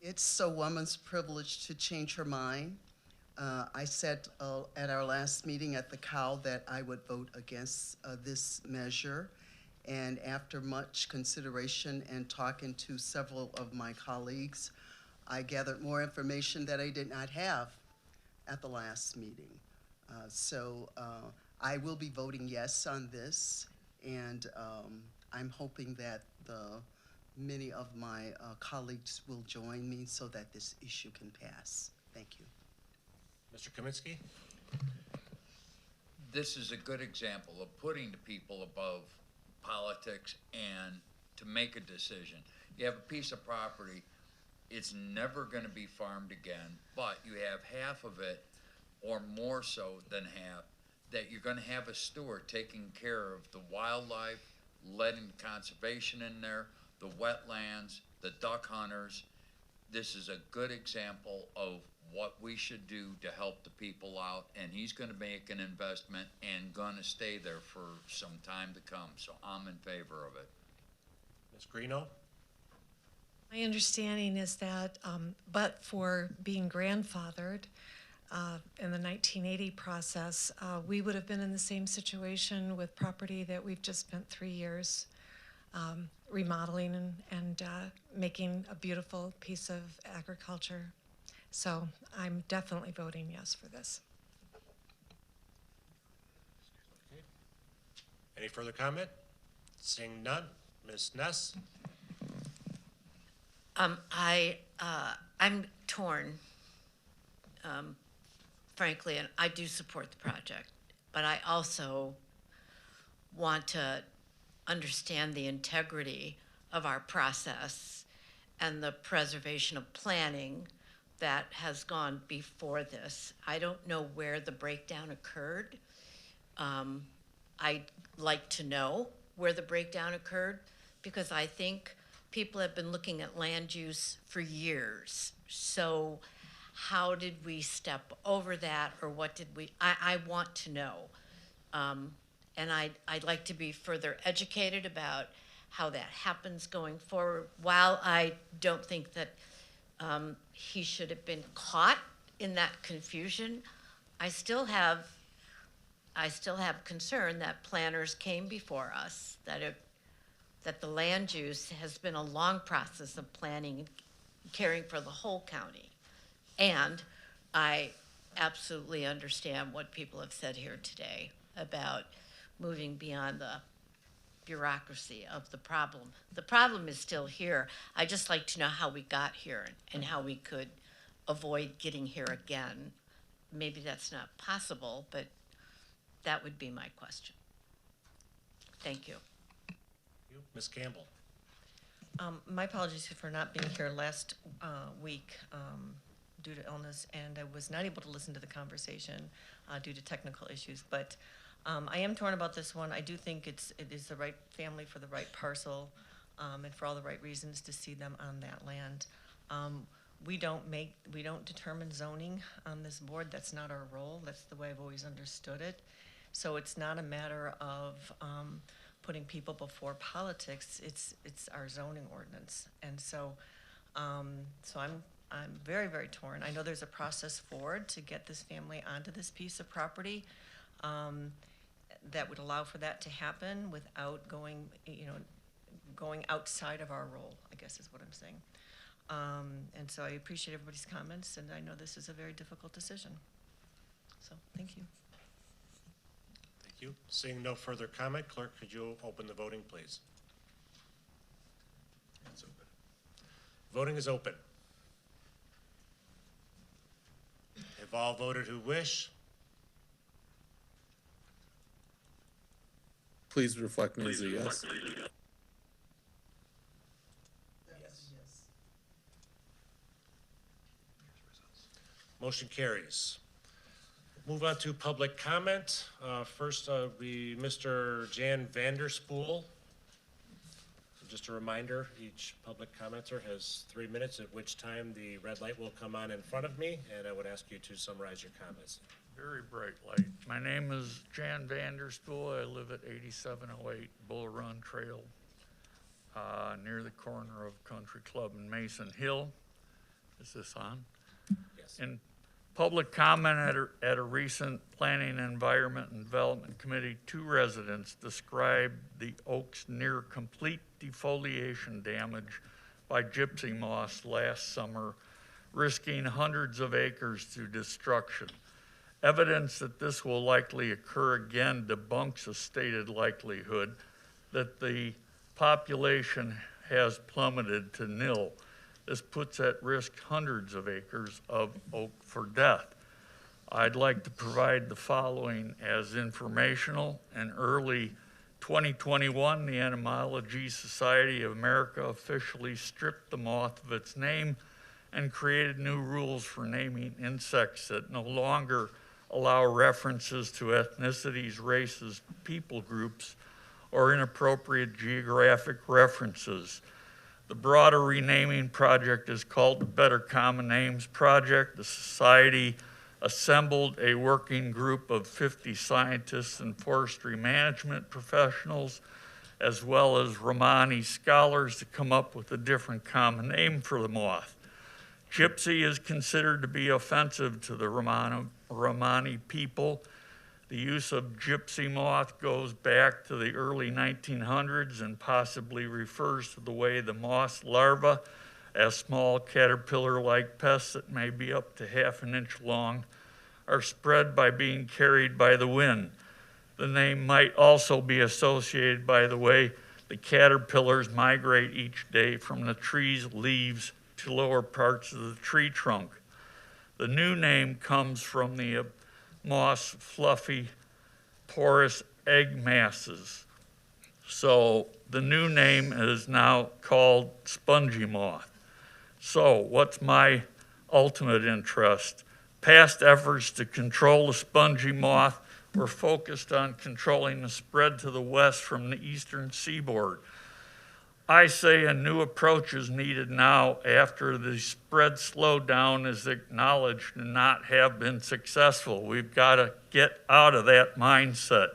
Speaker 14: It's a woman's privilege to change her mind, I said at our last meeting at the COW that I would vote against this measure. And after much consideration and talking to several of my colleagues, I gathered more information that I did not have at the last meeting. So I will be voting yes on this, and I'm hoping that many of my colleagues will join me so that this issue can pass. Thank you.
Speaker 1: Mr. Kaminsky?
Speaker 12: This is a good example of putting the people above politics and to make a decision. You have a piece of property, it's never gonna be farmed again, but you have half of it, or more so than half, that you're gonna have a steward taking care of the wildlife, letting conservation in there, the wetlands, the duck hunters. This is a good example of what we should do to help the people out, and he's gonna make an investment and gonna stay there for some time to come, so I'm in favor of it.
Speaker 1: Ms. Greeno?
Speaker 9: My understanding is that, but for being grandfathered in the 1980 process, we would have been in the same situation with property that we've just spent 3 years remodeling and making a beautiful piece of agriculture. So I'm definitely voting yes for this.
Speaker 1: Okay. Any further comment? Seeing none, Ms. Ness?
Speaker 10: I'm torn, frankly, and I do support the project, but I also want to understand the integrity of our process and the preservation of planning that has gone before this. I don't know where the breakdown occurred. I'd like to know where the breakdown occurred, because I think people have been looking at land use for years. So how did we step over that, or what did we, I want to know. And I'd like to be further educated about how that happens going forward. While I don't think that he should have been caught in that confusion, I still have concern that planners came before us, that the land use has been a long process of planning and caring for the whole county. And I absolutely understand what people have said here today about moving beyond the bureaucracy of the problem. The problem is still here. I just like to know how we got here and how we could avoid getting here again. Maybe that's not possible, but that would be my question. Thank you.
Speaker 1: Ms. Campbell?
Speaker 8: My apologies for not being here last week due to illness, and I was not able to listen to the conversation due to technical issues. But I am torn about this one. I do think it is the right family for the right parcel, and for all the right reasons to see them on that land. We don't determine zoning on this board. That's not our role. That's the way I've always understood it. So it's not a matter of putting people before politics. It's our zoning ordinance. And so I'm very, very torn. I know there's a process forward to get this family onto this piece of property that would allow for that to happen without going outside of our role, I guess is what I'm saying. And so I appreciate everybody's comments, and I know this is a very difficult decision. So, thank you.
Speaker 1: Thank you. Seeing no further comment, clerk, could you open the voting, please? It's open. Voting is open. Have all voted who wish?
Speaker 17: Please reflect me as a yes.
Speaker 1: Motion carries. Move on to public comment. First, be Mr. Jan Vanderspoel. Just a reminder, each public commenter has 3 minutes, at which time the red light will come on in front of me, and I would ask you to summarize your comments.
Speaker 19: Very bright light. My name is Jan Vanderspoel. I live at 8708 Bull Run Trail, near the corner of Country Club and Mason Hill. Is this on?
Speaker 1: Yes.
Speaker 19: In Public comment at a recent Planning, Environment, and Development Committee, 2 residents described the oak's near complete defoliation damage by gypsy moths last summer, risking hundreds of acres to destruction. Evidence that this will likely occur again debunks a stated likelihood that the population has plummeted to nil. This puts at risk hundreds of acres of oak for death. I'd like to provide the following as informational. In early 2021, the Entomology Society of America officially stripped the moth of its name and created new rules for naming insects that no longer allow references to ethnicities, races, people groups, or inappropriate geographic references. The broader renaming project is called the Better Common Names Project. The Society assembled a working group of 50 scientists and forestry management professionals, as well as Romani scholars, to come up with a different common name for the moth. Gypsy is considered to be offensive to the Romani people. The use of gypsy moth goes back to the early 1900s and possibly refers to the way the moth's larvae, as small caterpillar-like pests that may be up to ½ an inch long, are spread by being carried by the wind. The name might also be associated by the way the caterpillars migrate each day from the tree's leaves to lower parts of the tree trunk. The new name comes from the moth's fluffy, porous egg masses. So the new name is now called spongy moth. So what's my ultimate interest? Past efforts to control the spongy moth were focused on controlling the spread to the west from the eastern seaboard. I say a new approach is needed now after the spread slowdown is acknowledged to not have been successful. We've got to get out of that mindset.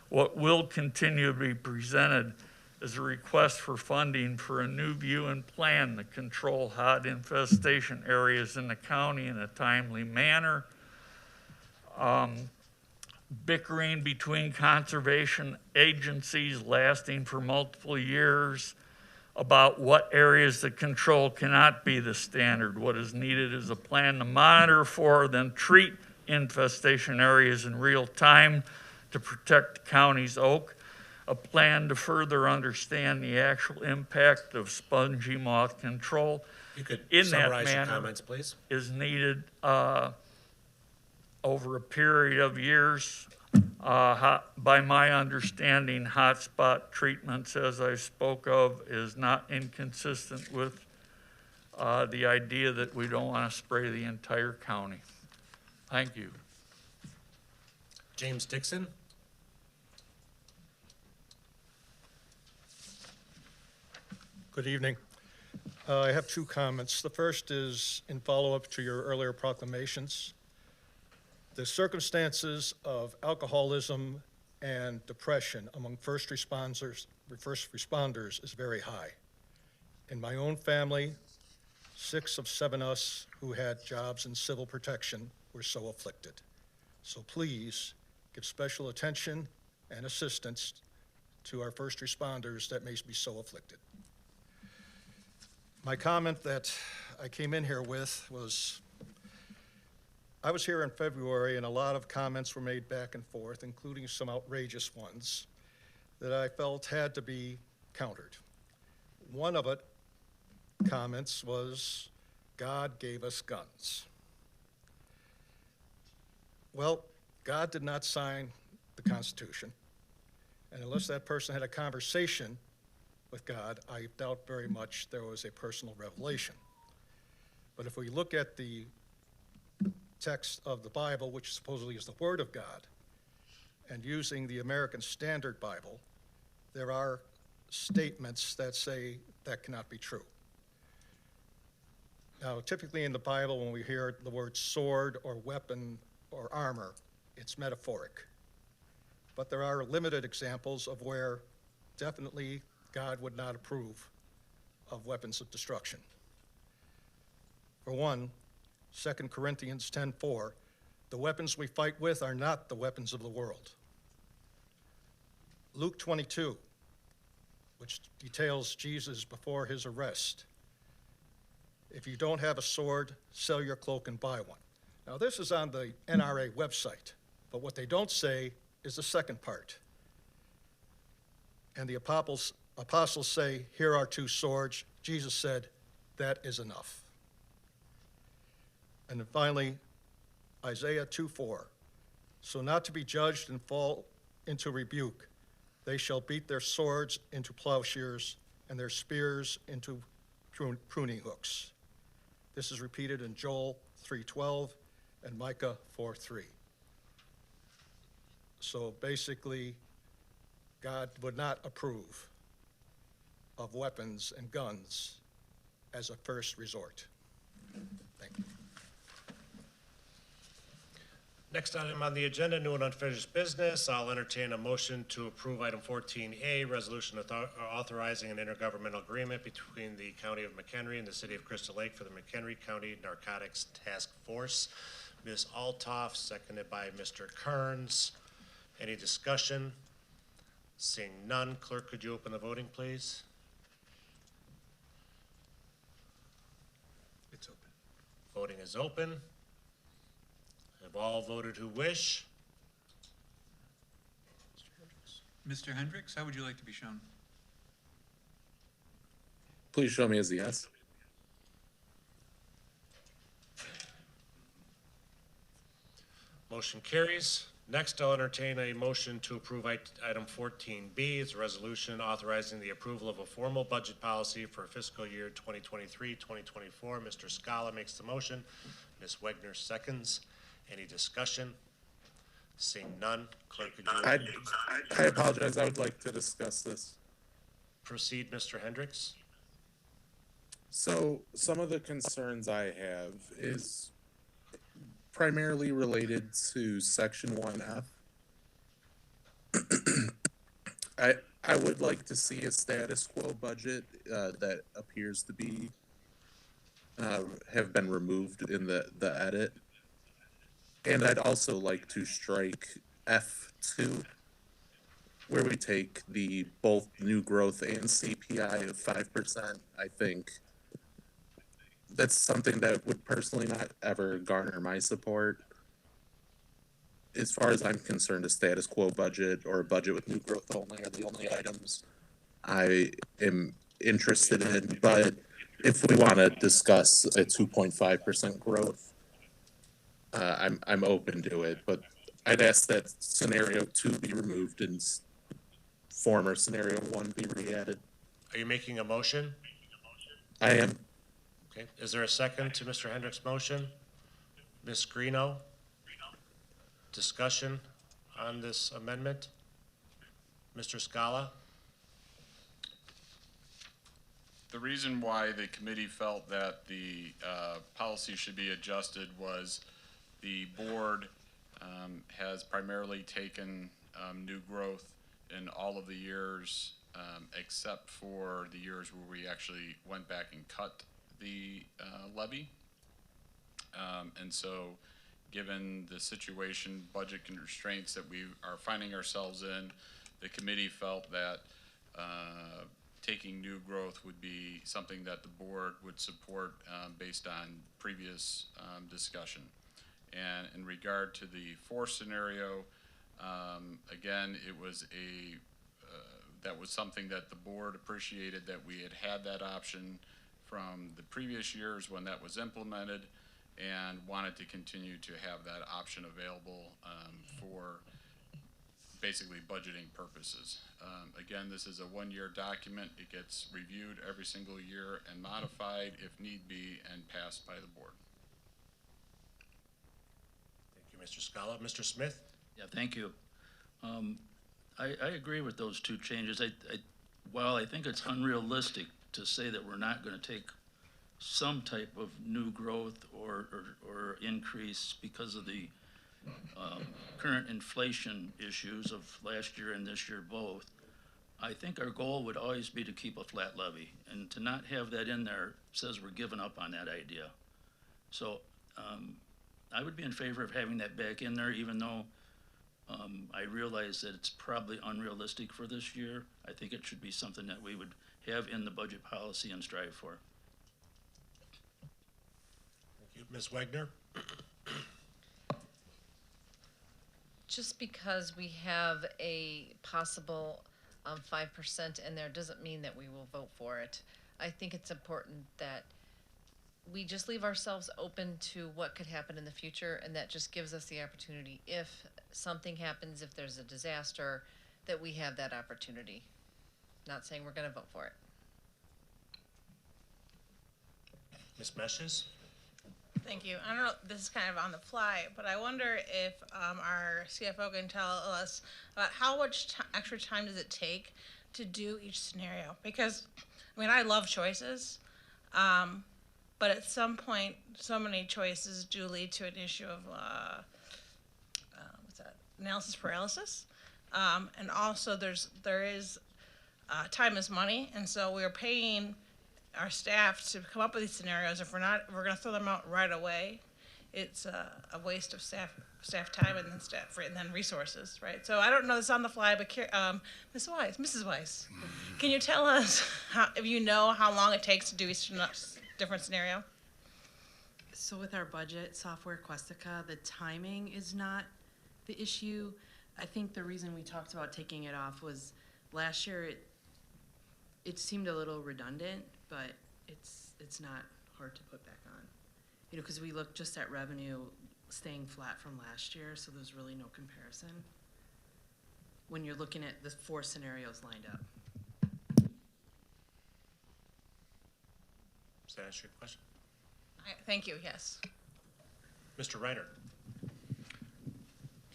Speaker 19: What will continue to be presented is a request for funding for a new view and plan to control hot infestation areas in the county in a timely manner. Bickering between conservation agencies lasting for multiple years about what areas to control cannot be the standard. What is needed is a plan to monitor for, then treat infestation areas in real time to protect the county's oak, a plan to further understand the actual impact of spongy moth control.
Speaker 1: You could
Speaker 19: in that
Speaker 1: summarize your
Speaker 19: manner
Speaker 1: comments, please.
Speaker 19: is needed over a period of years. By my understanding, hotspot treatments, as I spoke of, is not inconsistent with the idea that we don't want to spray the entire county. Thank you.
Speaker 1: James Dixon?
Speaker 16: Good evening. I have 2 comments. The first is in follow-up to your earlier proclamations. The circumstances of alcoholism and depression among first responders is very high. In my own family, 6 of 7 us who had jobs in civil protection were so afflicted. So please give special attention and assistance to our first responders that may be so afflicted. My comment that I came in here with was, I was here in February and a lot of comments were made back and forth, including some outrageous ones that I felt had to be countered. One of it, comments, was God gave us guns. Well, God did not sign the Constitution, and unless that person had a conversation with God, I doubt very much there was a personal revelation. But if we look at the text of the Bible, which supposedly is the Word of God, and using the American Standard Bible, there are statements that say that cannot be true. Now, typically in the Bible, when we hear the word sword or weapon or armor, it's metaphoric. But there are limited examples of where definitely God would not approve of weapons of destruction. For one,
Speaker 19: 2 Corinthians 10:4, the weapons we fight with are not the weapons of the world. Luke 22, which details Jesus before his arrest. If you don't have a sword, sell your cloak and buy one. Now, this is on the NRA website, but what they don't say is the second part. And the apostles say, here are two swords. Jesus said, that is enough. And then finally, Isaiah 2:4, so not to be judged and fall into rebuke. They shall beat their swords into plowshares and their spears into pruning hooks. This is repeated in Joel 3:12 and Micah 4:3. So basically, God would not approve of weapons and guns as a first resort. Thank you.
Speaker 1: Next item on the agenda, new and unfinished business. I'll entertain a motion to approve item 14A, resolution authorizing an intergovernmental agreement between the County of McHenry and the City of Crystal Lake for the McHenry County Narcotics Task Force. Ms. Altoff, seconded by Mr. Kearns. Any discussion? Seeing none, clerk, could you open the voting, please?
Speaker 19: It's open.
Speaker 1: Voting is open. Have all voted who wish?
Speaker 17: Mr. Hendricks, how would you like to be shown?
Speaker 16: Please show me as a yes.
Speaker 1: Motion carries. Next, I'll entertain a motion to approve item 14B. It's a resolution authorizing the approval of a formal budget policy for fiscal year 2023-2024. Mr. Scala makes the motion. Ms. Wegner seconds. Any discussion? Seeing none, clerk, could you
Speaker 16: I apologize. I would like to discuss this.
Speaker 1: proceed, Mr. Hendricks?
Speaker 16: So some of the concerns I have is primarily related to section 1F. I would like to see a status quo budget that appears to be have been removed in the edit. And I'd also like to strike F2, where we take the both new growth and CPI of 5%. I think that's something that would personally not ever garner my support. As far as I'm concerned, a status quo budget or a budget with new growth only are the only items I am interested in. But if we want to discuss a 2.5% growth, I'm open to it. But I'd ask that scenario 2 be removed and former scenario 1 be re-added.
Speaker 1: Are you making a motion?
Speaker 16: I am.
Speaker 1: Okay. Is there a second to Mr. Hendricks' motion? Ms. Greeno? Discussion on this amendment? Mr. Scala?
Speaker 2: The reason why the committee felt that the policy should be adjusted was the board has primarily taken new growth in all of the years except for the years where we actually went back and cut the levy. And so given the situation, budget constraints that we are finding ourselves in, the committee felt that taking new growth would be something that the board would support based on previous discussion. And in regard to the fourth scenario, again, it was that was something that the board appreciated, that we had that option from the previous years when that was implemented, and wanted to continue to have that option available for basically budgeting purposes. Again, this is a one-year document. It gets reviewed every single year and modified if need be and passed by the board.
Speaker 1: Thank you, Mr. Scala. Mr. Smith?
Speaker 15: Yeah, thank you. I agree with those two changes. While I think it's unrealistic to say that we're not going to take some type of new growth or increase because of the current inflation issues of last year and this year both, I think our goal would always be to keep a flat levy, and to not have that in there says we're giving up on that idea. So I would be in favor of having that back in there, even though I realize that it's probably unrealistic for this year. I think it should be something that we would have in the budget policy and strive for.
Speaker 1: Thank you. Ms. Wagner?
Speaker 6: Just because we have a possible 5% in there doesn't mean that we will vote for it. I think it's important that we just leave ourselves open to what could happen in the future, and that just gives us the opportunity, if something happens, if there's a disaster, that we have that opportunity. Not saying we're gonna vote for it.
Speaker 1: Ms. Meshes?
Speaker 19: Thank you. I don't know, this is kind of on the fly, but I wonder if our CFO can tell us about how much extra time does it take to do each scenario? Because, I mean, I love choices, but at some point, so many choices do lead to an issue of, analysis paralysis. And also there is time is money, and so we're paying our staff to come up with these scenarios. If we're gonna throw them out right away, it's a waste of staff time and then resources, right? So I don't know this on the fly, but Mrs. Weiss, can you tell us if you know how long it takes to do each different scenario?
Speaker 16: So with our budget software, Questica, the timing is not the issue. I think the reason we talked about taking it off was last year it seemed a little redundant, but it's not hard to put back on. You know, because we looked just at revenue staying flat from last year, so there's really no comparison when you're looking at the 4 scenarios lined up.
Speaker 1: Does that answer your question?
Speaker 19: Thank you, yes.
Speaker 1: Mr. Reiner?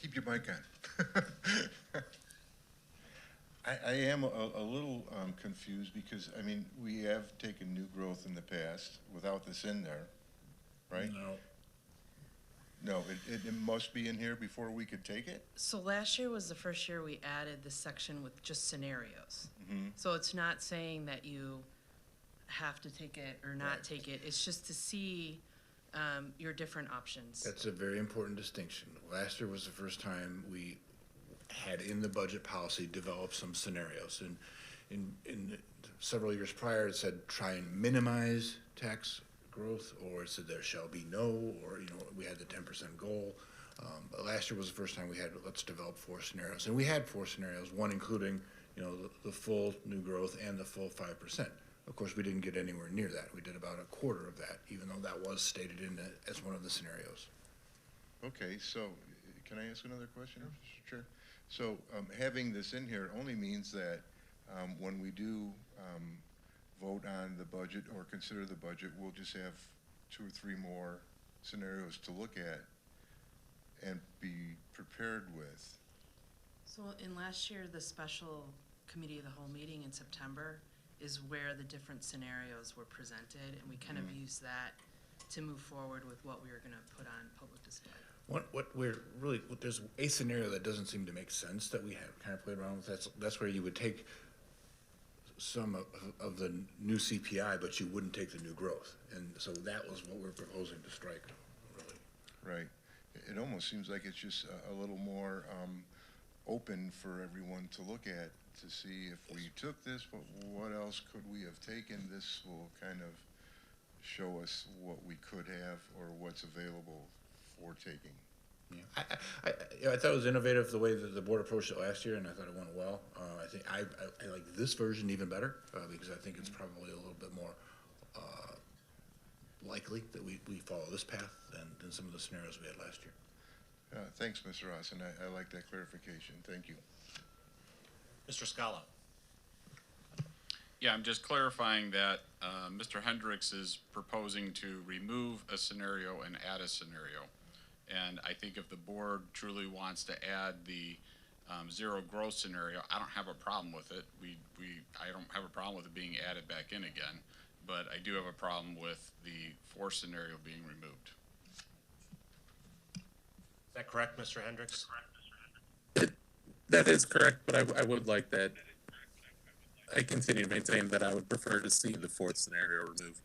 Speaker 20: Keep your mic on. I am a little confused because, I mean, we have taken new growth in the past without this in there, right? No, it must be in here before we could take it?
Speaker 16: So last year was the first year we added this section with just scenarios.
Speaker 20: Mm-hmm.
Speaker 16: So it's not saying that you have to take it or not take it. It's just to see your different options.
Speaker 17: That's a very important distinction. Last year was the first time we had in the budget policy developed some scenarios. And in several years prior, it said try and minimize tax growth, or it said there shall be no, or, you know, we had the 10% goal. But last year was the first time we had, let's develop 4 scenarios. And we had 4 scenarios, one including, you know, the full new growth and the full 5%. Of course, we didn't get anywhere near that. We did about a quarter of that, even though that was stated in as one of the scenarios.
Speaker 20: Okay, so can I ask another question, Mr. Chair? So having this in here only means that when we do vote on the budget or consider the budget, we'll just have 2 or 3 more scenarios to look at and be prepared with.
Speaker 16: So in last year, the special committee of the whole meeting in September is where the different scenarios were presented, and we kind of used that to move forward with what we were gonna put on public display.
Speaker 17: There's a scenario that doesn't seem to make sense that we have kind of played around with. That's where you would take some of the new CPI, but you wouldn't take the new growth. And so that was what we're proposing to strike, really.
Speaker 20: Right. It almost seems like it's just a little more open for everyone to look at, to see if we took this, but what else could we have taken? This will kind of show us what we could have or what's available for taking.
Speaker 17: Yeah, I thought it was innovative the way that the board approached it last year, and I thought it went well. I think I like this version even better because I think it's probably a little bit more likely that we follow this path than some of the scenarios we had last year.
Speaker 20: Thanks, Mr. Ross, and I like that clarification. Thank you.
Speaker 1: Mr. Scala?
Speaker 2: Yeah, I'm just clarifying that Mr. Hendricks is proposing to remove a scenario and add a scenario. And I think if the board truly wants to add the zero growth scenario, I don't have a problem with it. I don't have a problem with it being added back in again, but I do have a problem with the 4 scenario being removed.
Speaker 1: Is that correct, Mr. Hendricks?
Speaker 6: That is correct, but I would like that. I continue to maintain that I would prefer to see the 4th scenario removed.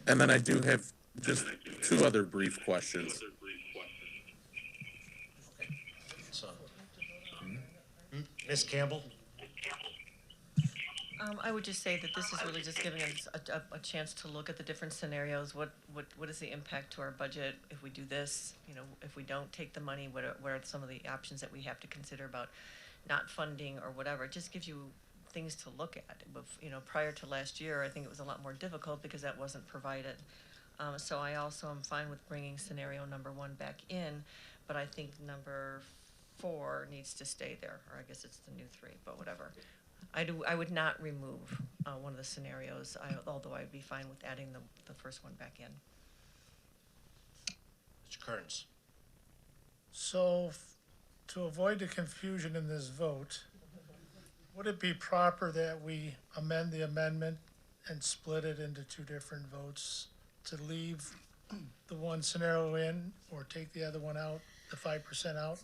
Speaker 16: And then I do have just two other brief questions.
Speaker 1: So, Ms. Campbell?
Speaker 8: I would just say that this is really just giving us a chance to look at the different scenarios. What is the impact to our budget if we do this? You know, if we don't take the money, what are some of the options that we have to consider about not funding or whatever? It just gives you things to look at. You know, prior to last year, I think it was a lot more difficult because that wasn't provided. So I also am fine with bringing scenario number 1 back in, but I think number 4 needs to stay there, or I guess it's the new 3, but whatever. I would not remove one of the scenarios, although I'd be fine with adding the first one back in.
Speaker 1: Mr. Kearns?
Speaker 6: So, to avoid the confusion in this vote, would it be proper that we amend the amendment and split it into 2 different votes to leave the one scenario in or take the other one out, the 5% out?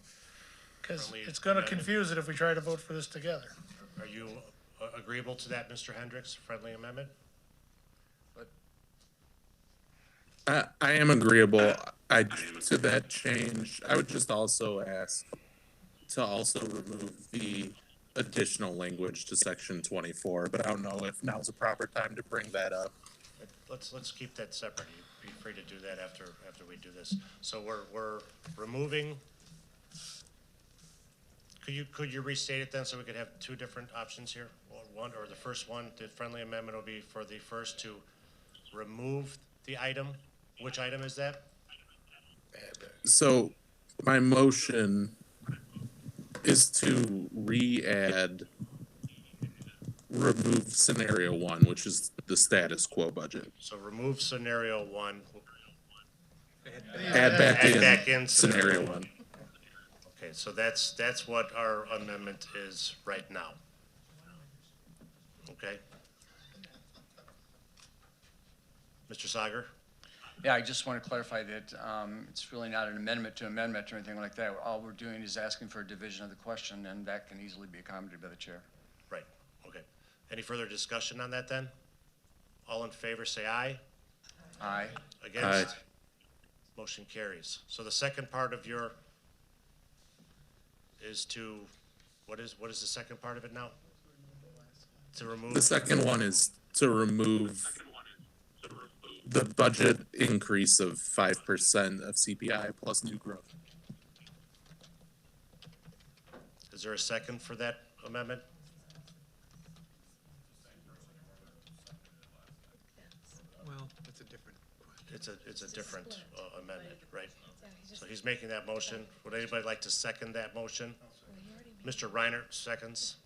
Speaker 6: Because
Speaker 1: Friendly
Speaker 6: it's going to
Speaker 1: amendment.
Speaker 6: confuse it if we try to vote for this together.
Speaker 1: Are you agreeable to that, Mr. Hendricks, friendly amendment?
Speaker 16: I am agreeable. To that change, I would just also ask to also remove the additional language to section 24, but I don't know if now's a proper time to bring that up.
Speaker 1: Let's keep that separate. You be free to do that after we do this. So we're removing. Could you restate it then so we could have 2 different options here? One, or the first one, the friendly amendment will be for the first to remove the item. Which item is that?
Speaker 16: So my motion is to remove scenario 1, which is the status quo budget.
Speaker 1: So remove scenario 1.
Speaker 16: Add back in
Speaker 1: scenario
Speaker 16: scenario 1.
Speaker 1: Okay, so that's what our amendment is right now. Okay? Mr. Sager?
Speaker 13: Yeah, I just want to clarify that it's really not an amendment to amendment or anything like that. All we're doing is asking for a division of the question, and that can easily be accommodated by the chair.
Speaker 1: Right, okay. Any further discussion on that then? All in favor, say aye.
Speaker 13: Aye.
Speaker 1: Against? Motion carries. So the second part of your is to, what is the second part of it now? To remove?
Speaker 16: The second one is to remove the budget increase of 5% of CPI plus new growth.
Speaker 1: Is there a second for that amendment?
Speaker 4: Well, that's a different question.
Speaker 1: It's a different amendment, right? So he's making that motion. Would anybody like to second that motion? Mr. Reiner seconds.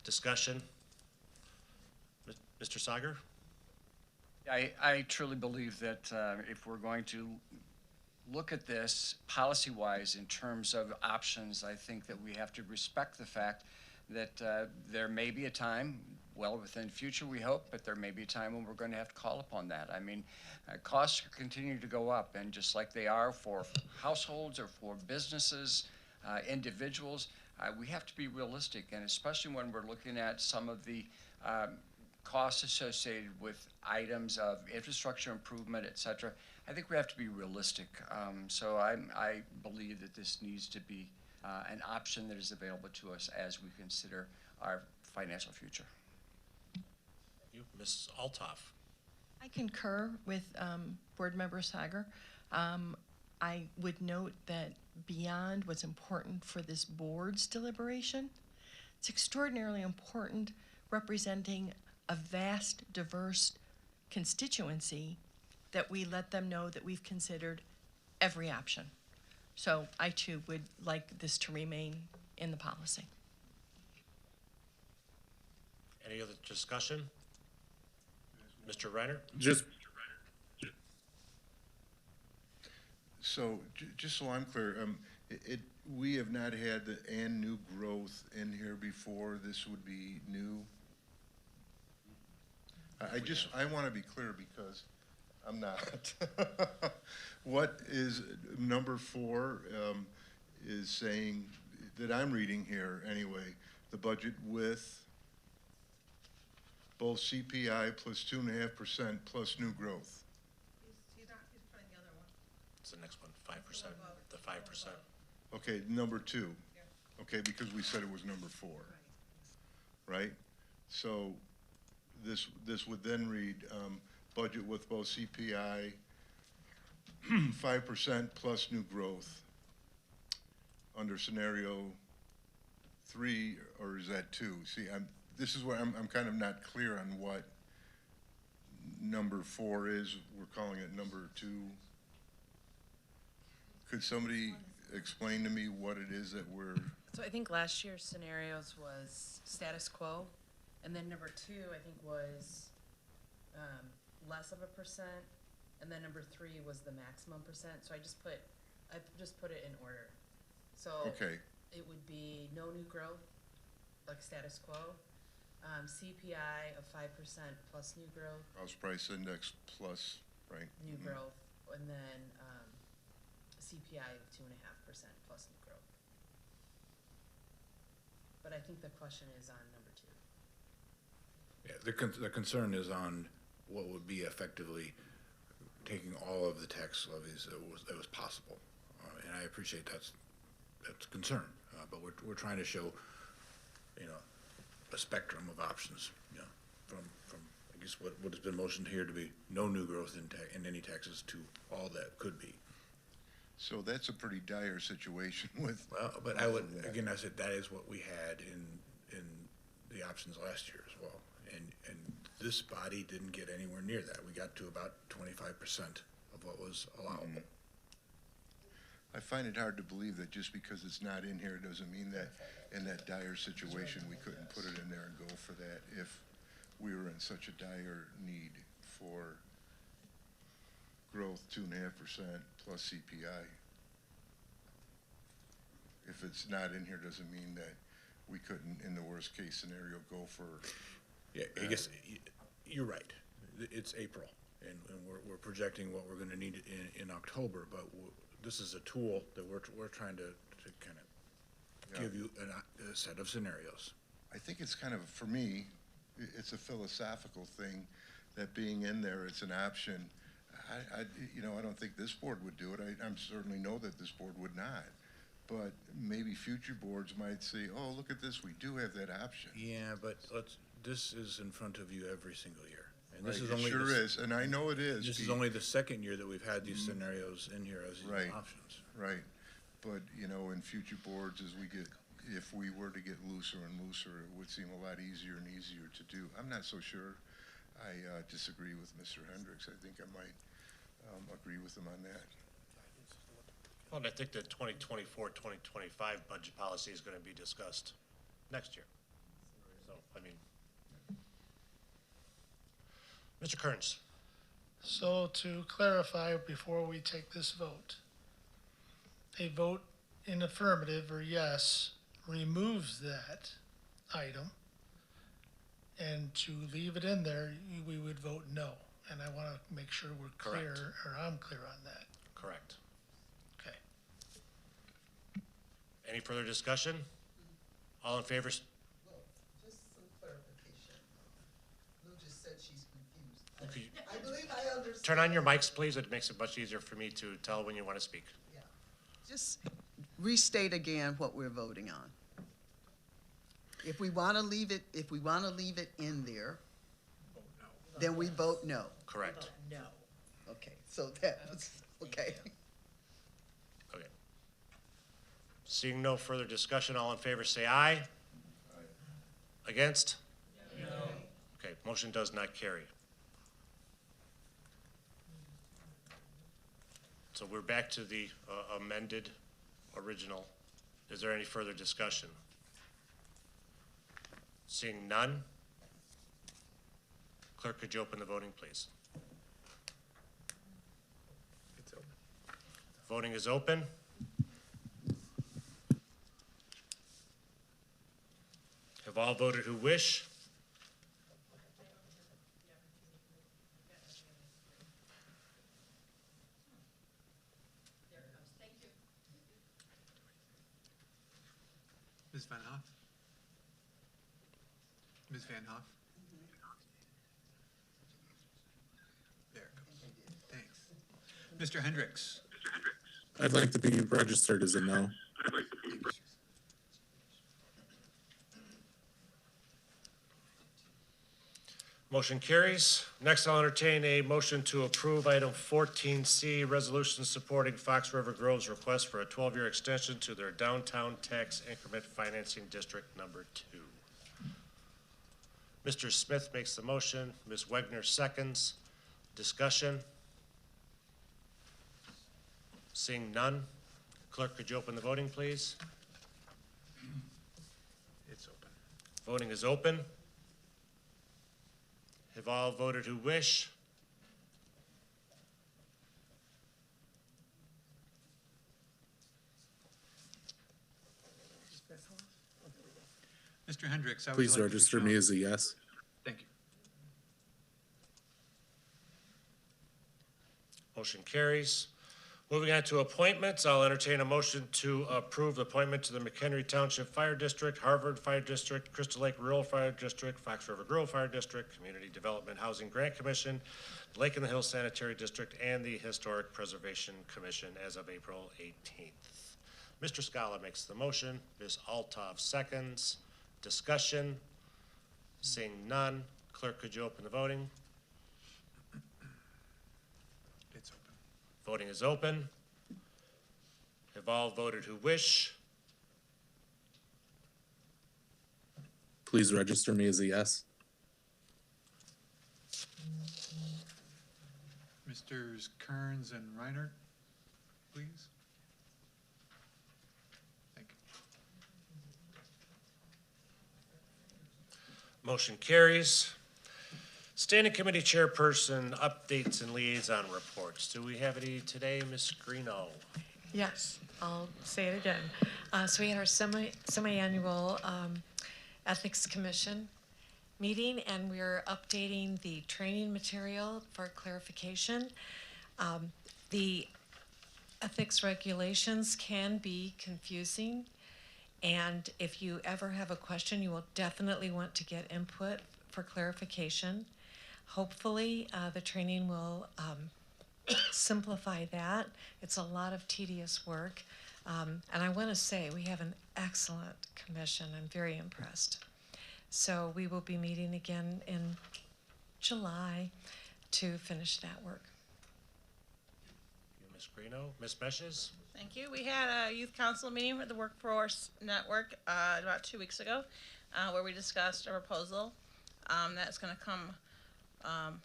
Speaker 1: Discussion? Mr. Sager?
Speaker 13: I truly believe that if we're going to look at this policy-wise in terms of options, I think that we have to respect the fact that there may be a time, well within the future we hope, but there may be a time when we're going to have to call upon that. I mean, costs are continuing to go up, and just like they are for households or for businesses, individuals, we have to be realistic, and especially when we're looking at some of the costs associated with items of infrastructure improvement, et cetera. I think we have to be realistic. So I believe that this needs to be an option that is available to us as we consider our financial future.
Speaker 1: You, Ms. Althoff.
Speaker 7: I concur with Board Member Sager. I would note that beyond what's important for this board's deliberation, it's extraordinarily important representing a vast, diverse constituency that we let them know that we've considered every option. So I too would like this to remain in the policy.
Speaker 1: Any other discussion? Mr. Reiner?
Speaker 20: So, just so I'm clear, we have not had the and new growth in here before. This would be new. I want to be clear because I'm not. What is number 4 is saying that I'm reading here anyway, the budget with both CPI plus 2.5% plus new growth.
Speaker 1: What's the next one? 5%, the 5%.
Speaker 20: Okay, number 2. Okay, because we said it was number 4. Right? So this would then read, budget with both CPI, 5% plus new growth under scenario 3, or is that 2? See, this is where I'm kind of not clear on what number 4 is. We're calling it number 2. Could somebody explain to me what it is that we're,
Speaker 19: So I think last year's scenarios was status quo, and then number 2, I think, was less of a percent, and then number 3 was the maximum percent. So I just put it in order. So
Speaker 20: okay,
Speaker 19: it would be no new growth, like status quo, CPI of 5% plus new growth,
Speaker 20: house price index plus, right?
Speaker 19: new growth, and then CPI of 2.5% plus new growth. But I think the question is on number 2.
Speaker 17: Yeah, the concern is on what would be effectively taking all of the tax levies that was possible. And I appreciate that's a concern, but we're trying to show, a spectrum of options, from I guess what has been motioned here to be no new growth in any taxes to all that could be.
Speaker 20: So that's a pretty dire situation with.
Speaker 17: Well, but I said that is what we had in the options last year as well. And this body didn't get anywhere near that. We got to about 25% of what was allowable.
Speaker 20: I find it hard to believe that just because it's not in here doesn't mean that in that dire situation we couldn't put it in there and go for that if we were in such a dire need for growth 2.5% plus CPI. If it's not in here doesn't mean that we couldn't, in the worst case scenario, go for.
Speaker 17: Yeah, I guess you're right. It's April, and we're projecting what we're going to need in October. But this is a tool that we're trying to kind of give you a set of scenarios.
Speaker 20: I think it's kind of, for me, it's a philosophical thing that being in there, it's an option. I don't think this board would do it. I certainly know that this board would not. But maybe future boards might say, oh, look at this, we do have that option.
Speaker 17: Yeah, but this is in front of you every single year. And
Speaker 20: Right,
Speaker 17: this is
Speaker 20: it
Speaker 17: only
Speaker 20: sure is, and I know it is.
Speaker 17: This is only the second year that we've had these scenarios in here as
Speaker 20: Right.
Speaker 17: options.
Speaker 20: Right, but, in future boards, if we were to get looser and looser, it would seem a lot easier and easier to do. I'm not so sure. I disagree with Mr. Hendricks. I think I might agree with him on that.
Speaker 1: Well, and I think the 2024, 2025 budget policy is going to be discussed next year. So, Mr. Kearns.
Speaker 6: So to clarify, before we take this vote, a vote in affirmative or yes removes that item, and to leave it in there, we would vote no. And I want to make sure we're clear,
Speaker 1: Correct.
Speaker 6: or I'm clear on that.
Speaker 1: Correct.
Speaker 6: Okay.
Speaker 1: Any further discussion? All in favor?
Speaker 14: Well, just some clarification. Lou just said she's confused.
Speaker 1: Okay.
Speaker 14: I believe I understand.
Speaker 1: Turn on your mics, please. It makes it much easier for me to tell when you want to speak.
Speaker 14: Yeah. Just restate again what we're voting on. If we want to leave it in there, then we vote no.
Speaker 1: Correct.
Speaker 14: No. Okay, so that was, okay.
Speaker 1: Okay. Seeing no further discussion, all in favor say aye. Aye. Against? No. Okay, motion does not carry. So we're back to the amended original. Is there any further discussion? Seeing none, clerk, could you open the voting, please?
Speaker 4: It's open.
Speaker 1: Voting is open. Have all voted who wish?
Speaker 4: Ms. Van Hoff? Ms. Van Hoff? There it goes. Thanks. Mr. Hendricks?
Speaker 19: I'd like to be registered as a no.
Speaker 1: Motion carries. Next, I'll entertain a motion to approve item 14C, resolution supporting Fox River Grove's request for a 12-year extension to their downtown tax increment financing district number 2. Mr. Smith makes the motion. Ms. Wegner seconds. Discussion? Seeing none. Clerk, could you open the voting, please?
Speaker 4: It's open.
Speaker 1: Voting is open. Have all voted who wish?
Speaker 4: Mr. Hendricks, how would you
Speaker 19: Please
Speaker 4: like to be
Speaker 19: register
Speaker 4: shown?
Speaker 19: me as a yes.
Speaker 4: Thank you.
Speaker 1: Motion carries. Moving on to appointments, I'll entertain a motion to approve the appointment to the McHenry Township Fire District, Harvard Fire District, Crystal Lake Rural Fire District, Fox River Grove Fire District, Community Development Housing Grant Commission, Lake in the Hills Sanitary District, and the Historic Preservation Commission as of April 18th. Mr. Scala makes the motion. Ms. Althoff seconds. Discussion? Seeing none. Clerk, could you open the voting?
Speaker 4: It's open.
Speaker 1: Voting is open. Have all voted who wish?
Speaker 19: Please register me as a yes.
Speaker 4: Misters Kearns and Reinert, please. Thank you.
Speaker 1: Motion carries. Standing Committee Chairperson updates and liaison reports. Do we have any today, Ms. Greeno?
Speaker 9: Yes, I'll say it again. So we had our semi-annual Ethics Commission meeting, and we're updating the training material for clarification. The ethics regulations can be confusing, and if you ever have a question, you will definitely want to get input for clarification. Hopefully, the training will simplify that. It's a lot of tedious work. And I want to say we have an excellent commission. I'm very impressed. So we will be meeting again in July to finish that work.
Speaker 1: Ms. Greeno. Ms. Meshes?
Speaker 6: Thank you. We had a youth council meeting with the Workforce Network about 2 weeks ago where we discussed a proposal that's going to come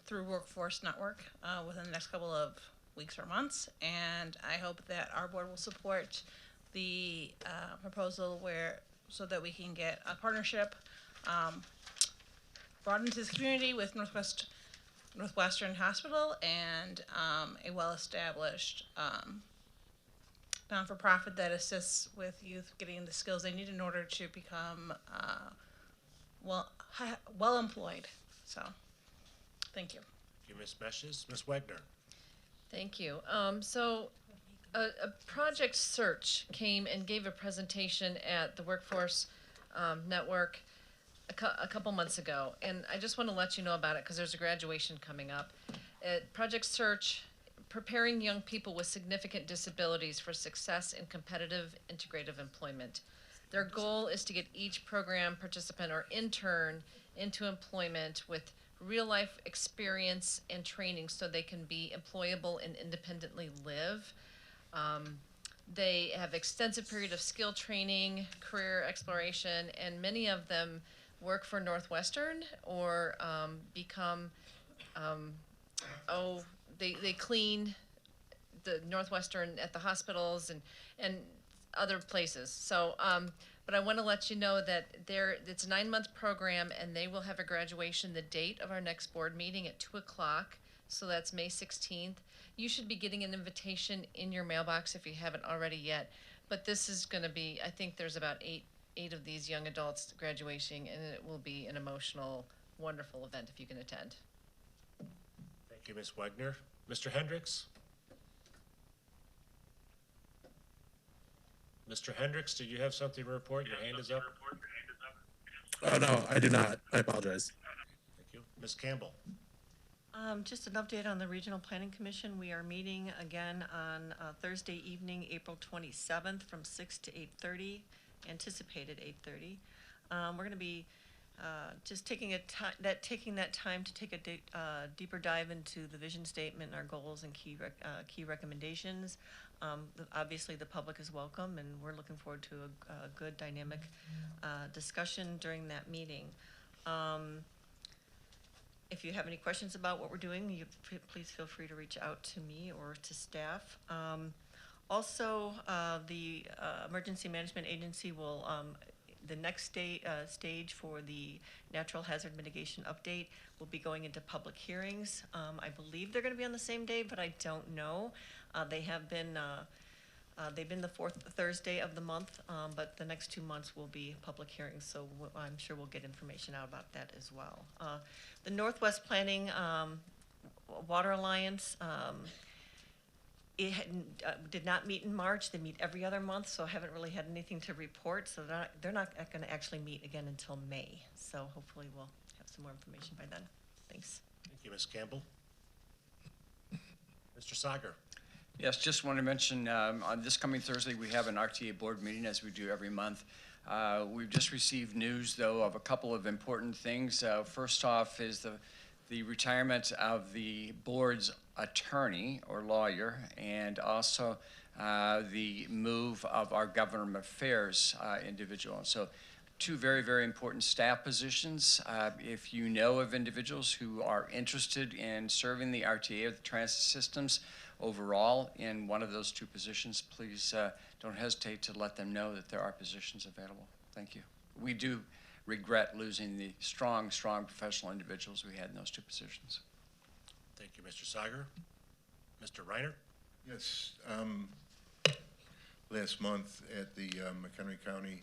Speaker 6: through Workforce Network within the next couple of weeks or months. And I hope that our board will support the proposal so that we can get a partnership brought into this community with Northwestern Hospital and a well-established non-for-profit that assists with youth getting the skills they need in order to become well employed. So, thank you.
Speaker 1: Thank you, Ms. Meshes. Ms. Wegner?
Speaker 6: Thank you. So a project search came and gave a presentation at the Workforce Network a couple months ago, and I just want to let you know about it because there's a graduation coming up. Project Search, preparing young people with significant disabilities for success in competitive integrative employment. Their goal is to get each program participant or intern into employment with real-life experience and training so they can be employable and independently live. They have extensive period of skill training, career exploration, and many of them work for Northwestern or become, they clean the Northwestern at the hospitals and other places. So, but I want to let you know that it's a 9-month program, and they will have a graduation the date of our next board meeting at 2 o'clock. So that's May 16th. You should be getting an invitation in your mailbox if you haven't already yet. But this is going to be, I think there's about eight of these young adults graduating, and it will be an emotional, wonderful event if you can attend.
Speaker 1: Thank you, Ms. Wegner. Mr. Hendricks? Mr. Hendricks, did you have something to report? Your hand is up.
Speaker 19: Oh, no, I do not. I apologize.
Speaker 1: Thank you. Ms. Campbell?
Speaker 8: Just an update on the Regional Planning Commission. We are meeting again on Thursday evening, April 27th, from 6 to 8:30, anticipated 8:30. We're going to be just taking that time to take a deeper dive into the vision statement, our goals, and key recommendations. Obviously, the public is welcome, and we're looking forward to a good, dynamic discussion during that meeting. If you have any questions about what we're doing, please feel free to reach out to me or to staff. Also, the Emergency Management Agency will, the next stage for the natural hazard mitigation update will be going into public hearings. I believe they're going to be on the same day, but I don't know. They've been the fourth Thursday of the month, but the next 2 months will be public hearings, so I'm sure we'll get information out about that as well. The Northwest Planning Water Alliance, did not meet in March. They meet every other month, so I haven't really had anything to report, so they're not going to actually meet again until May. So hopefully we'll have some more information by then. Thanks.
Speaker 1: Thank you, Ms. Campbell. Mr. Sager.
Speaker 13: Yes, just want to mention, on this coming Thursday, we have an RTA board meeting, as we do every month. We've just received news, though, of a couple of important things. First off is the retirement of the board's attorney or lawyer, and also the move of our government affairs individual. So 2 very, very important staff positions. If you know of individuals who are interested in serving the RTA or the transit systems overall in one of those 2 positions, please don't hesitate to let them know that there are positions available. Thank you. We do regret losing the strong professional individuals we had in those 2 positions.
Speaker 1: Thank you, Mr. Sager. Mr. Reiner?
Speaker 20: Yes, last month at the McHenry County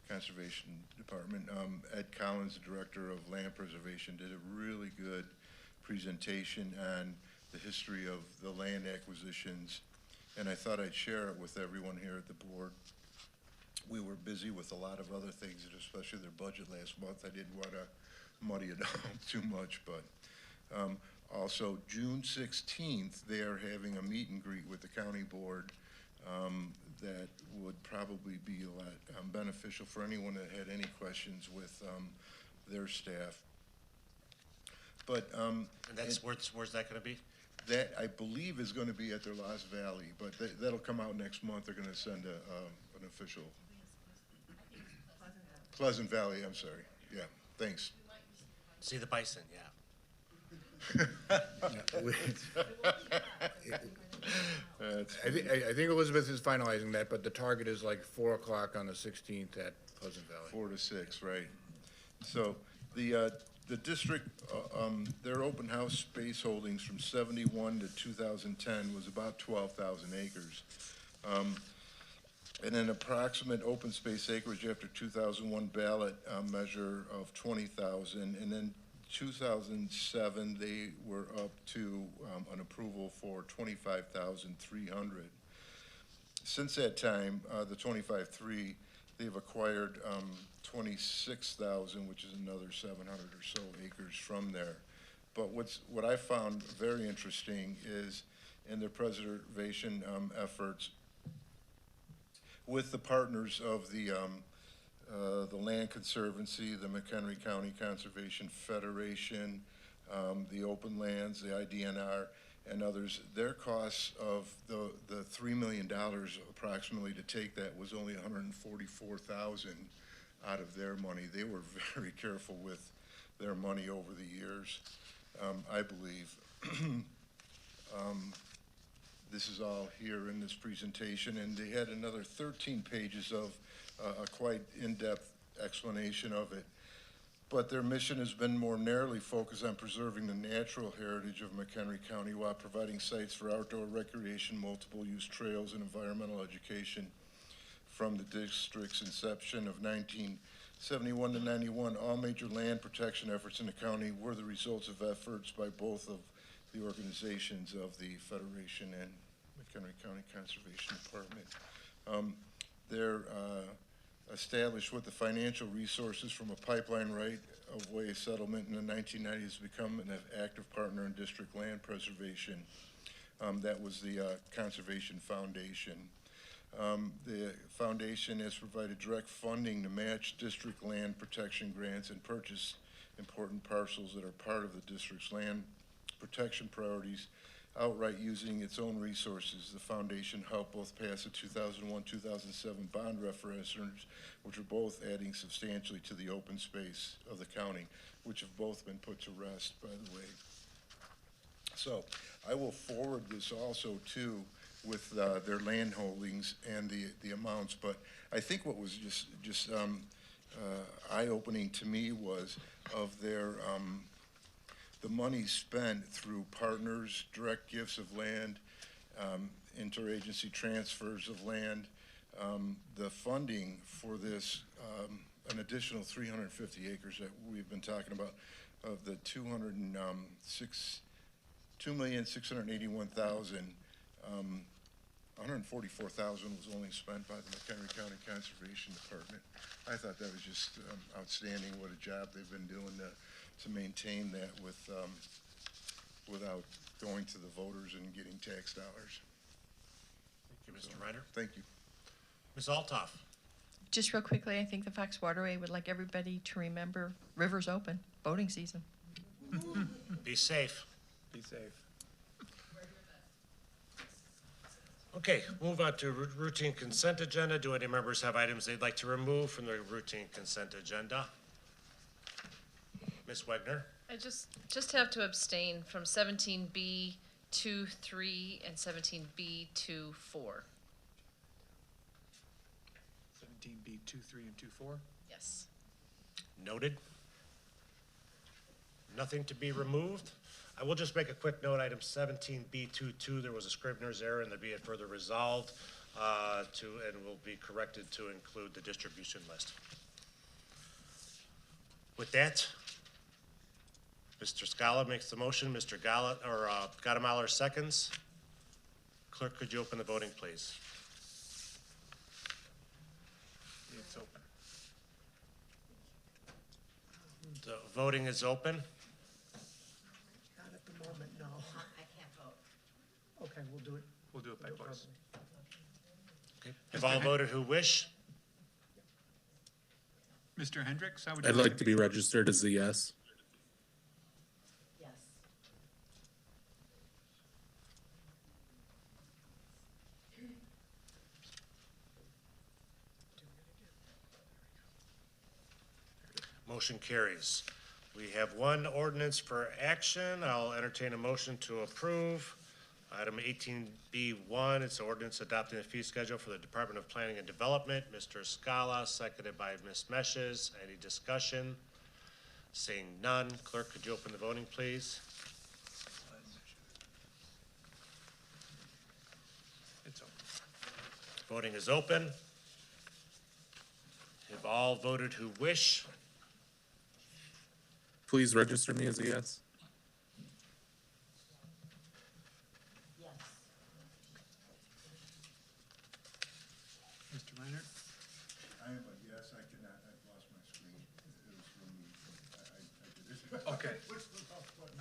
Speaker 20: Conservation Department, Ed Collins, the Director of Land Preservation, did a really good presentation on the history of the land acquisitions, and I thought I'd share it with everyone here at the board. We were busy with a lot of other things, and especially their budget last month. I didn't want to muddy it up too much, but also June 16th, they are having a meet and greet with the county board that would probably be a lot beneficial for anyone that had any questions with their staff. But
Speaker 1: And that's, where's that going to be?
Speaker 20: that, I believe, is going to be at their Lost Valley, but that'll come out next month. They're going to send an official. Pleasant Valley, I'm sorry. Yeah, thanks.
Speaker 1: See the bison, yeah.
Speaker 17: I think Elizabeth is finalizing that, but the target is like 4 o'clock on the 16th at Pleasant Valley.
Speaker 20: 4 to 6, right. So the district, their open house space holdings from 71 to 2010 was about 12,000 acres. And an approximate open space acreage after 2001 ballot measure of 20,000. And then 2007, they were up to an approval for 25,300. Since that time, the 25.3, they've acquired 26,000, which is another 700 or so acres from there. But what I found very interesting is in their preservation efforts with the partners of the Land Conservancy, the McHenry County Conservation Federation, the Open Lands, the IDNR, and others, their costs of the $3 million approximately to take that was only $144,000 out of their money. They were very careful with their money over the years, I believe. This is all here in this presentation, and they had another 13 pages of a quite in-depth explanation of it. But their mission has been more narrowly focused on preserving the natural heritage of McHenry County while providing sites for outdoor recreation, multiple use trails, and environmental education. From the district's inception of 1971 to 91, all major land protection efforts in the county were the results of efforts by both of the organizations of the Federation and McHenry County Conservation Department. They're established with the financial resources from a pipeline right of Way settlement in the 1990s has become an active partner in district land preservation. That was the Conservation Foundation. The foundation has provided direct funding to match district land protection grants and purchase important parcels that are part of the district's land protection priorities outright using its own resources. The foundation helped both pass the 2001-2007 bond referendums, which are both adding substantially to the open space of the county, which have both been put to rest, by the way. So I will forward this also too with their land holdings and the amounts, but I think what was just eye-opening to me was of their the money spent through partners, direct gifts of land, interagency transfers of land, the funding for this, an additional 350 acres that we've been talking about, of the 2,681,000, 144,000 was only spent by the McHenry County Conservation Department. I thought that was just outstanding. What a job they've been doing to maintain that with without going to the voters and getting tax dollars.
Speaker 1: Thank you, Mr. Reiner.
Speaker 20: Thank you.
Speaker 1: Ms. Altoff.
Speaker 7: Just real quickly, I think the Fox Waterway would like everybody to remember rivers open, boating season.
Speaker 1: Be safe.
Speaker 4: Be safe.
Speaker 1: Okay, move on to routine consent agenda. Do any members have items they'd like to remove from the routine consent agenda? Ms. Wegner?
Speaker 6: I just have to abstain from 17B 2.3 and 17B 2.4.
Speaker 4: 17B 2.3 and 2.4.
Speaker 6: Yes.
Speaker 1: Noted. Nothing to be removed. I will just make a quick note, item 17B22, there was a Scrivener's error and there be it further resolved and will be corrected to include the distribution list. With that, Mr. Scala makes the motion, Mr. Gadamoller seconds. Clerk, could you open the voting, please?
Speaker 4: It's open.
Speaker 1: The voting is open.
Speaker 6: Not at the moment, no.
Speaker 10: I can't vote.
Speaker 6: Okay, we'll do it.
Speaker 4: We'll do it by voice.
Speaker 1: Okay. Have all voted who wish?
Speaker 4: Mr. Hendricks, how would you
Speaker 19: I'd like to be registered as a yes.
Speaker 10: Yes.
Speaker 1: Motion carries. We have one ordinance for action. I'll entertain a motion to approve. Item 18B1, it's an ordinance adopting a fee schedule for the Department of Planning and Development. Mr. Scala, seconded by Ms. Meshes. Any discussion? Seeing none, clerk, could you open the voting, please?
Speaker 4: It's open.
Speaker 1: Voting is open. Have all voted who wish?
Speaker 19: Please register me as a yes.
Speaker 10: Yes.
Speaker 4: Mr. Reiner?
Speaker 20: I am a yes, I cannot, I've lost my screen. It was removed. I did it.
Speaker 4: Okay.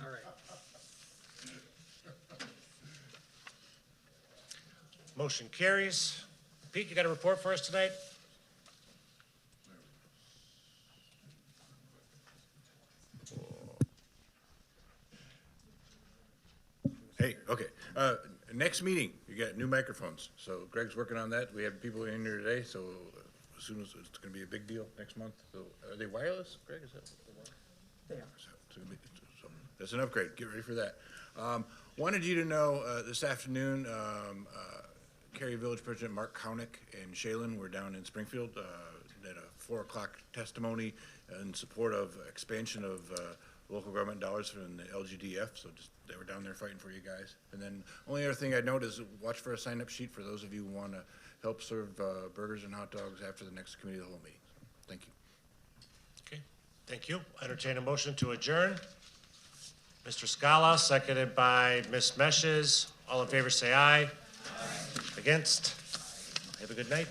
Speaker 4: All right.
Speaker 1: Motion carries. Pete, you got a report for us tonight?
Speaker 17: Hey, okay. Next meeting, you got new microphones. So Greg's working on that. We have people in here today, so as soon as it's gonna be a big deal next month. So are they wireless, Greg? Is that?
Speaker 6: They are.
Speaker 17: So that's an upgrade. Get ready for that. Wanted you to know, this afternoon, Cary Village President Mark Kaunick and Shaylin were down in Springfield, at a 4 o'clock testimony in support of expansion of, local government dollars from the LGDF, so just, they were down there fighting for you guys. And then, only other thing I'd note is watch for a sign-up sheet for those of you who want to help serve burgers and hot dogs after the next committee of the whole meeting. Thank you.
Speaker 1: Okay, thank you. Entertain a motion to adjourn. Mr. Scala, seconded by Ms. Meshes. All in favor, say aye. Aye. Against? Have a good night.